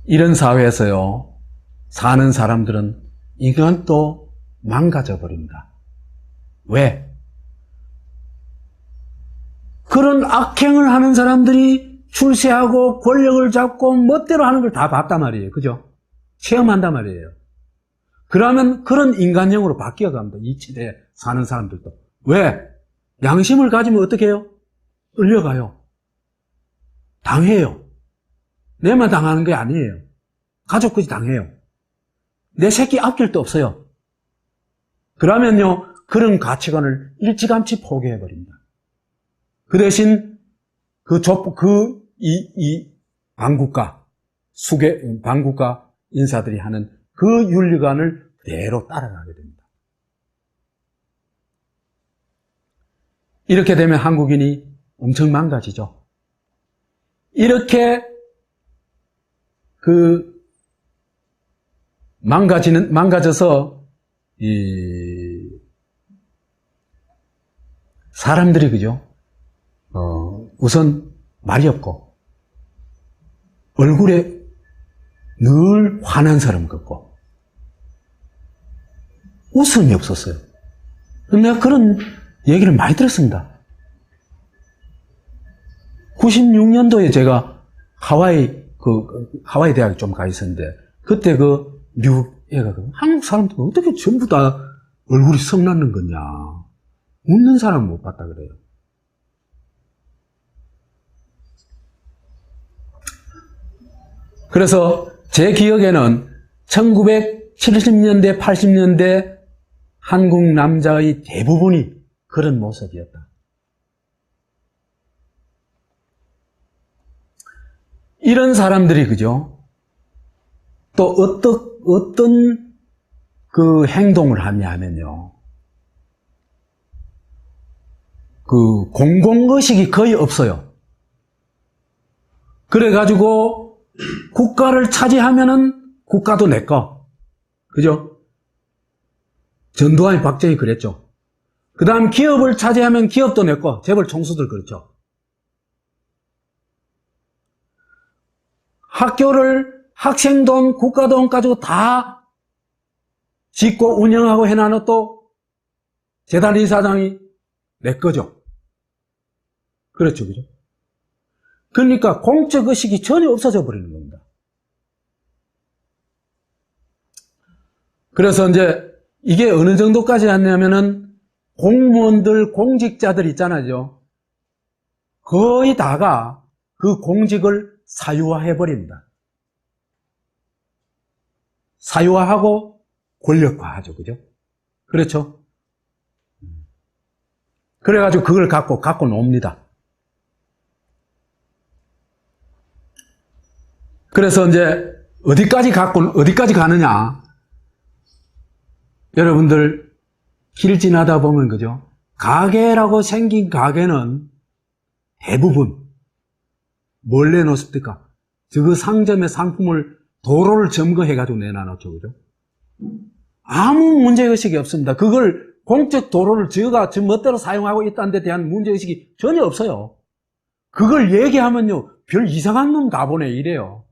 이런 사회에서요, 사는 사람들은 이건 또 망가져 버립니다. 왜? 그런 악행을 하는 사람들이 출세하고 권력을 잡고 멋대로 하는 걸 다 봤단 말이에요. 그죠? 체험한단 말이에요. 그러면 그런 인간형으로 바뀌어 갑니다. 이 시대에 사는 사람들도. 왜? 양심을 가지면 어떻게 해요? 끌려가요. 당해요. 내만 당하는 게 아니에요. 가족까지 당해요. 내 새끼 아낄 데 없어요. 그러면요, 그런 가치관을 일찌감치 포기해버립니다. 그 대신 반국가 인사들이 하는 그 윤리관을 그대로 따라가게 됩니다. 이렇게 되면 한국인이 엄청 망가지죠. 이렇게 망가져서 사람들이 그죠? 우선 말이 없고 얼굴에 늘 화난 사람 같고 웃음이 없었어요. 내가 그런 얘기를 많이 들었습니다. 96년도에 제가 하와이 대학에 좀 가 있었는데 그때 미국 애가 한국 사람들 어떻게 전부 다 얼굴이 성났는 거냐. 웃는 사람 못 봤다 그래요. 그래서 제 기억에는 1970년대, 80년대 한국 남자의 대부분이 그런 모습이었다. 이런 사람들이 그죠? 또 어떤 그 행동을 하냐 하면요. 그 공공의식이 거의 없어요. 그래가지고 국가를 차지하면은 국가도 내 거. 그죠? 전두환이 박정희 그랬죠. 그 다음 기업을 차지하면 기업도 내 거. 재벌 총수들 그렇죠. 학교를 학생돈, 국가돈 가지고 다 짓고 운영하고 해놔는 또 재단 이사장이 내 거죠. 그렇죠, 그죠? 그러니까 공적 의식이 전혀 없어져 버리는 겁니다. 그래서 이제 이게 어느 정도까지 갔냐면은 공무원들, 공직자들 있잖아요. 거의 다가 그 공직을 사유화해버립니다. 사유화하고 권력화하죠. 그죠? 그렇죠? 그래가지고 그걸 갖고 놉니다. 그래서 이제 어디까지 가느냐. 여러분들 길 지나다 보면 그죠? 가게라고 생긴 가게는 대부분 뭘 내놓습니까? 그 상점의 상품을 도로를 점거해가지고 내놔놓죠. 그죠? 아무 문제의식이 없습니다. 그걸 공적 도로를 저가 저 멋대로 사용하고 있다는 데 대한 문제의식이 전혀 없어요. 그걸 얘기하면요, 별 이상한 놈 가보네 이래요.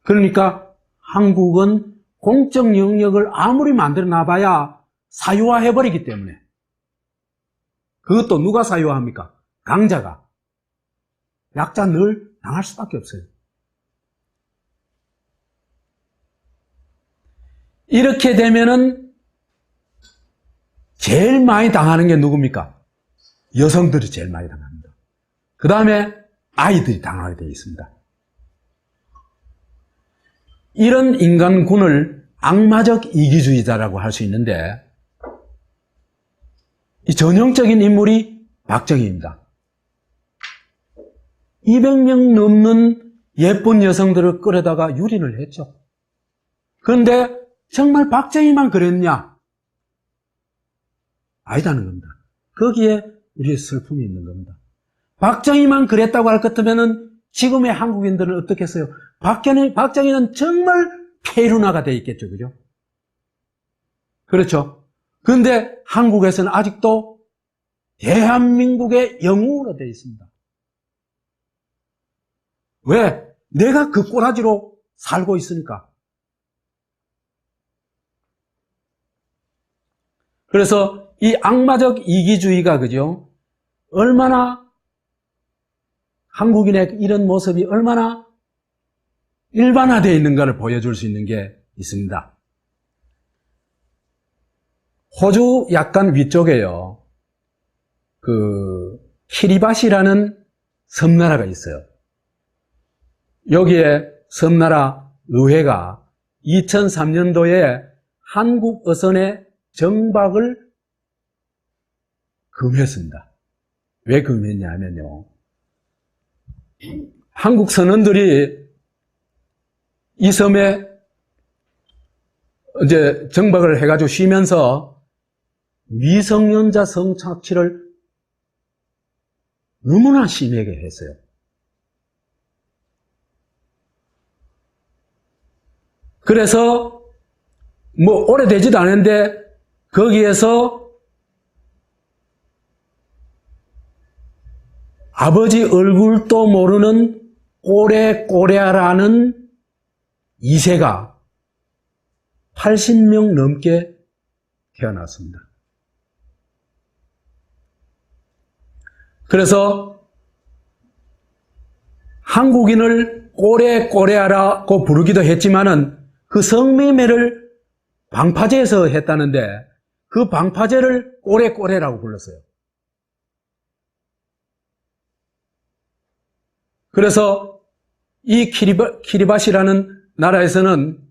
그러니까 한국은 공적 영역을 아무리 만들어 놔봐야 사유화해버리기 때문에. 그것도 누가 사유화합니까? 강자가. 약자 늘 당할 수밖에 없어요. 이렇게 되면은 제일 많이 당하는 게 누굽니까? 여성들이 제일 많이 당합니다. 그 다음에 아이들이 당하게 되어 있습니다. 이런 인간군을 악마적 이기주의자라고 할 수 있는데, 이 전형적인 인물이 박정희입니다. 200명 넘는 예쁜 여성들을 끌어다가 유린을 했죠. 그런데 정말 박정희만 그랬냐? 아니다는 겁니다. 거기에 우리의 슬픔이 있는 겁니다. 박정희만 그랬다고 할 것 같으면은 지금의 한국인들은 어떻겠어요? 박정희는 정말 폐륜화가 되어 있겠죠. 그죠? 그렇죠? 그런데 한국에서는 아직도 대한민국의 영웅으로 되어 있습니다. 왜? 내가 그 꼬라지로 살고 있으니까. 그래서 이 악마적 이기주의가, 그죠? 얼마나 한국인의 이런 모습이 얼마나 일반화되어 있는가를 보여줄 수 있는 게 있습니다. 호주 약간 위쪽에요. 키리바시라는 섬나라가 있어요. 여기에 섬나라 의회가 2003년도에 한국 어선의 정박을 금했습니다. 왜 금했냐 하면요, 한국 선원들이 이 섬에 이제 정박을 해가지고 쉬면서 미성년자 성착취를 너무나 심하게 했어요. 그래서 뭐 오래되지도 않은데 거기에서 아버지 얼굴도 모르는 꼬레꼬레아라는 2세가 80명 넘게 태어났습니다. 그래서 한국인을 꼬레꼬레아라고 부르기도 했지만은 그 성매매를 방파제에서 했다는데 그 방파제를 꼬레꼬레라고 불렀어요. 그래서 이 키리바시라는 나라에서는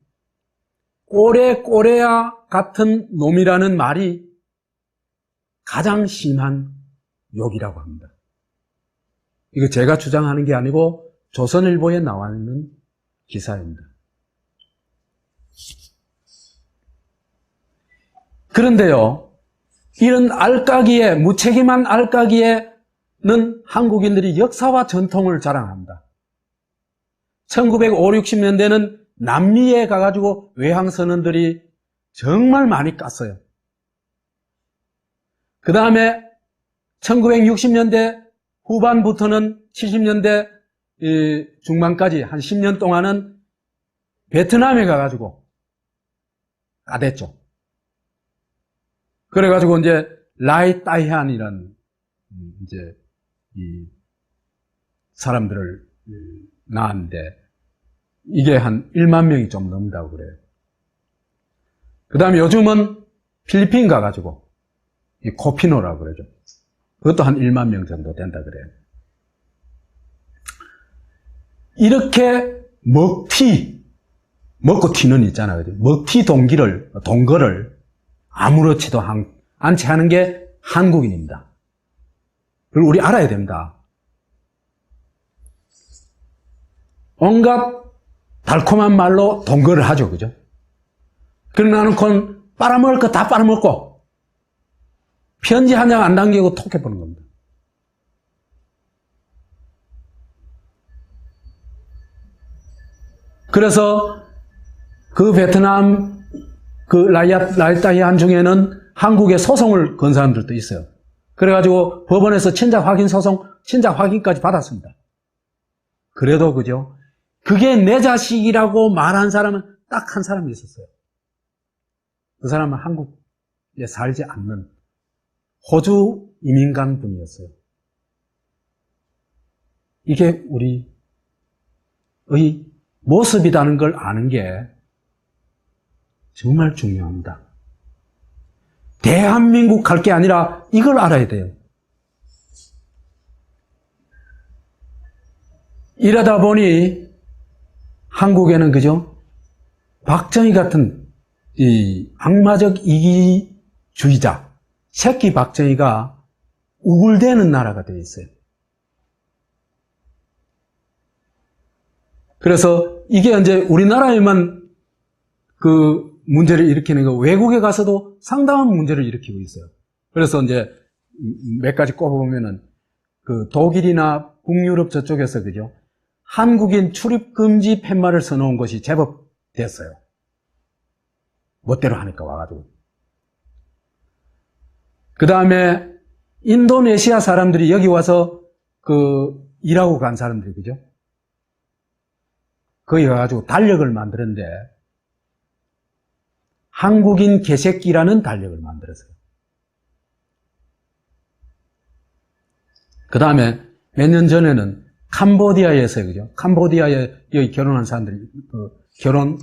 꼬레꼬레아 같은 놈이라는 말이 가장 심한 욕이라고 합니다. 이거 제가 주장하는 게 아니고 조선일보에 나와 있는 기사입니다. 그런데요, 이런 알까기에, 무책임한 알까기에는 한국인들이 역사와 전통을 자랑합니다. 1950, 60년대는 남미에 가가지고 외항선원들이 정말 많이 깠어요. 그 다음에 1960년대 후반부터는 70년대 중반까지 한 10년 동안은 베트남에 가가지고 까댔죠. 그래가지고 이제 라이 따이한이라는 이제 이 사람들을 낳았는데 이게 한 1만 명이 좀 넘는다고 그래요. 그 다음에 요즘은 필리핀 가가지고 이 코피노라고 그러죠. 그것도 한 1만 명 정도 된다 그래요. 이렇게 먹고 튀는 있잖아요. 먹튀 동거를 아무렇지도 않지 하는 게 한국인입니다. 그리고 우리 알아야 됩니다. 온갖 달콤한 말로 동거를 하죠. 그죠? 그러나 놓고 빨아먹을 거 다 빨아먹고 편지 한 장 안 남기고 톡해보는 겁니다. 그래서 그 베트남 그 라이따이안 중에는 한국에 소송을 건 사람들도 있어요. 그래가지고 법원에서 친자 확인까지 받았습니다. 그래도 그죠? 그게 내 자식이라고 말한 사람은 딱 한 사람이 있었어요. 그 사람은 한국에 살지 않는 호주 이민간 분이었어요. 이게 우리의 모습이라는 걸 아는 게 정말 중요합니다. 대한민국 할 게 아니라 이걸 알아야 돼요. 이러다 보니 한국에는 그죠? 박정희 같은 이 악마적 이기주의자, 새끼 박정희가 우글대는 나라가 되어 있어요. 그래서 이게 이제 우리나라에만 그 문제를 일으키는 거 외국에 가서도 상당한 문제를 일으키고 있어요. 그래서 이제 몇 가지 꼽아보면은 그 독일이나 북유럽 저쪽에서 그죠? 한국인 출입 금지 팻말을 써놓은 것이 제법 됐어요. 멋대로 하니까 와가지고. 그 다음에 인도네시아 사람들이 여기 와서 그 일하고 간 사람들이 그죠? 거기 가가지고 달력을 만드는데 한국인 개새끼라는 달력을 만들었어요. 그 다음에 몇 년 전에는 캄보디아에서요, 그죠? 캄보디아에 여기 결혼한 사람들이, 결혼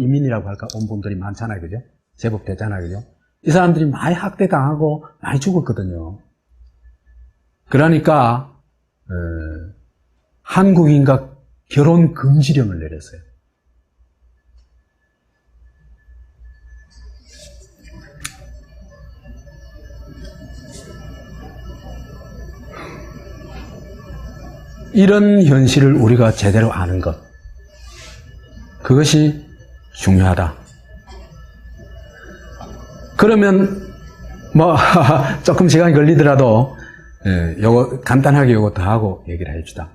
이민이라고 할까? 온 분들이 많잖아요, 그죠? 제법 되잖아요, 그죠? 이 사람들이 많이 학대당하고 많이 죽었거든요. 그러니까, 한국인과 결혼 금지령을 내렸어요. 이런 현실을 우리가 제대로 아는 것, 그것이 중요하다. 그러면 뭐 조금 시간이 걸리더라도 요거 간단하게 요거 더 하고 얘기를 해줍시다.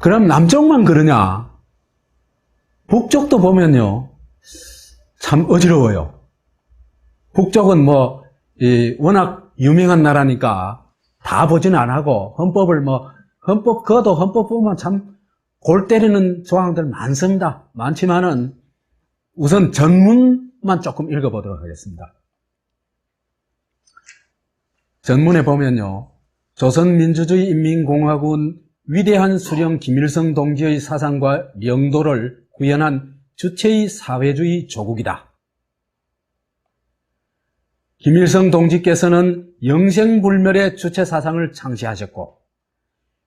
그럼 남쪽만 그러냐? 북쪽도 보면요 참 어지러워요. 북쪽은 뭐 워낙 유명한 나라니까 다 보지는 안 하고 헌법 보면 참 골 때리는 조항들 많습니다. 많지만은 우선 전문만 조금 읽어보도록 하겠습니다. 전문에 보면요, 조선민주주의 인민공화국은 위대한 수령 김일성 동지의 사상과 명도를 구현한 주체의 사회주의 조국이다. 김일성 동지께서는 영생불멸의 주체 사상을 창시하셨고,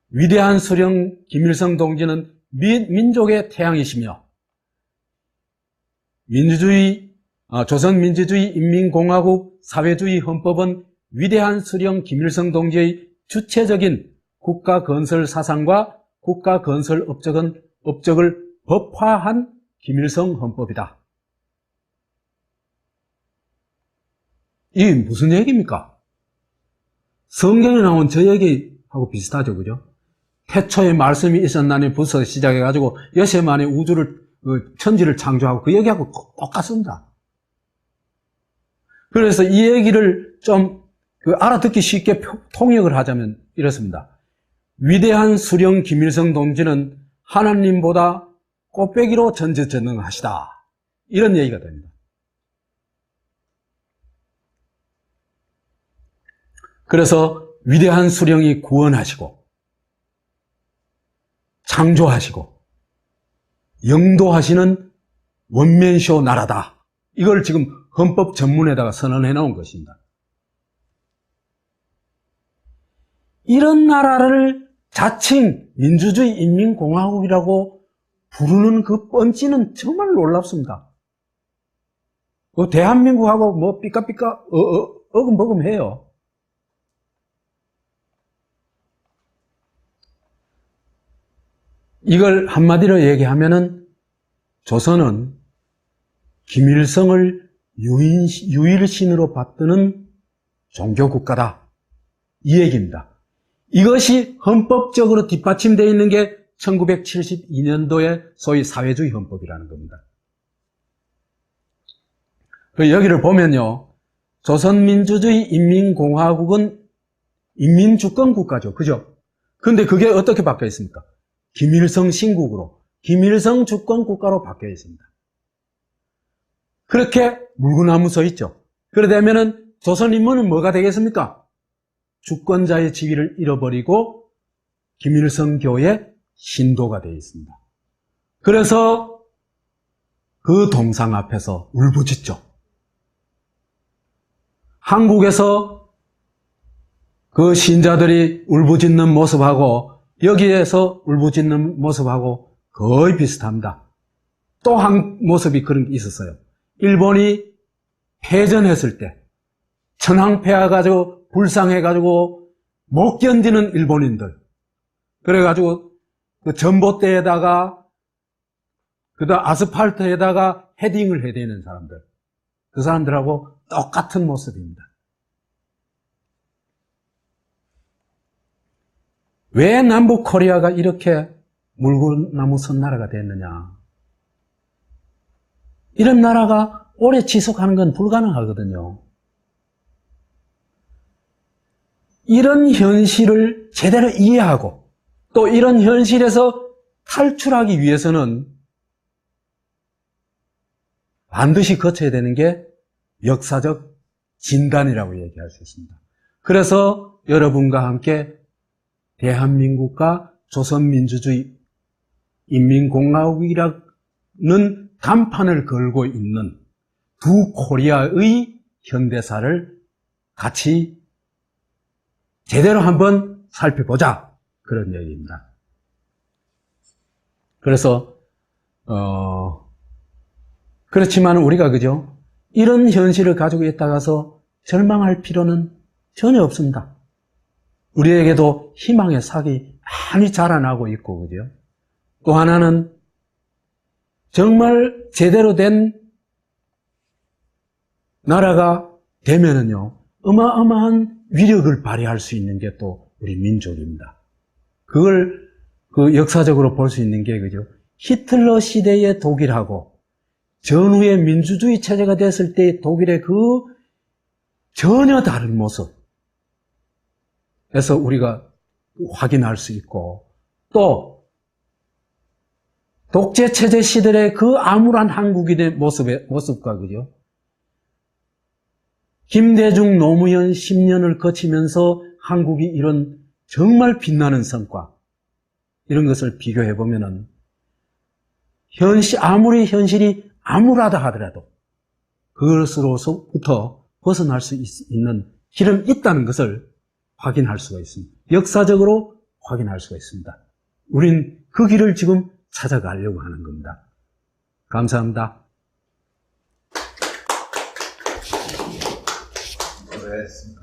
위대한 수령 김일성 동지는 민족의 태양이시며 조선민주주의 인민공화국 사회주의 헌법은 위대한 수령 김일성 동지의 주체적인 국가건설 사상과 국가건설 업적을 법화한 김일성 헌법이다. 이게 무슨 얘기입니까? 성경에 나온 저 얘기하고 비슷하죠, 그죠? 태초에 말씀이 있었나니 부터 시작해가지고 여세 만에 천지를 창조하고 그 얘기하고 똑같습니다. 그래서 이 얘기를 좀 알아듣기 쉽게 통역을 하자면 이렇습니다. 위대한 수령 김일성 동지는 하나님보다 꽃배기로 전지전능하시다. 이런 얘기가 됩니다. 그래서 위대한 수령이 구원하시고 창조하시고 영도하시는 원맨쇼 나라다. 이걸 지금 헌법 전문에다가 선언해 놓은 것입니다. 이런 나라를 자칭 민주주의 인민공화국이라고 부르는 그 뻔치는 정말 놀랍습니다. 대한민국하고 뭐 삐까삐까 어금버금해요. 이걸 한마디로 얘기하면은 조선은 김일성을 유일신으로 받드는 종교국가다. 이 얘기입니다. 이것이 헌법적으로 뒷받침되어 있는 게 1972년도의 소위 사회주의 헌법이라는 겁니다. 여기를 보면요. 조선민주주의 인민공화국은 인민주권국가죠. 그죠? 근데 그게 어떻게 바뀌어 있습니까? 김일성 신국으로, 김일성 주권국가로 바뀌어 있습니다. 그렇게 물구나무 서 있죠. 그러다면은 조선인민은 뭐가 되겠습니까? 주권자의 지위를 잃어버리고 김일성교의 신도가 되어 있습니다. 그래서 그 동상 앞에서 울부짖죠. 한국에서 그 신자들이 울부짖는 모습하고 여기에서 울부짖는 모습하고 거의 비슷합니다. 또 한 모습이 그런 게 있었어요. 일본이 패전했을 때 천황폐하가지고 불쌍해가지고 못 견디는 일본인들, 그래가지고 그 전봇대에다가 그다음 아스팔트에다가 헤딩을 해대는 사람들, 그 사람들하고 똑같은 모습입니다. 왜 남북 코리아가 이렇게 물구나무 선 나라가 됐느냐? 이런 나라가 오래 지속하는 건 불가능하거든요. 이런 현실을 제대로 이해하고 또 이런 현실에서 탈출하기 위해서는 반드시 거쳐야 되는 게 역사적 진단이라고 얘기할 수 있습니다. 그래서 여러분과 함께 대한민국과 조선민주주의 인민공화국이라는 간판을 걸고 있는 두 코리아의 현대사를 같이 제대로 한번 살펴보자, 그런 얘기입니다. 그래서 그렇지만 우리가 그죠? 이런 현실을 가지고 있다가서 절망할 필요는 전혀 없습니다. 우리에게도 희망의 삭이 많이 자라나고 있고, 그죠? 또 하나는 정말 제대로 된 나라가 되면은요, 어마어마한 위력을 발휘할 수 있는 게 또 우리 민족입니다. 그걸 역사적으로 볼 수 있는 게, 그죠? 히틀러 시대의 독일하고 전후의 민주주의 체제가 됐을 때의 독일의 그 전혀 다른 모습에서 우리가 확인할 수 있고, 또 독재 체제 시절의 그 암울한 한국인의 모습과, 그죠? 김대중 노무현 10년을 거치면서 한국이 이런 정말 빛나는 성과, 이런 것을 비교해 보면은 아무리 현실이 암울하다 하더라도 그것으로부터 벗어날 수 있는 길은 있다는 것을 확인할 수가 있습니다. 역사적으로 확인할 수가 있습니다. 우린 그 길을 지금 찾아가려고 하는 겁니다. 감사합니다. 고생했습니다.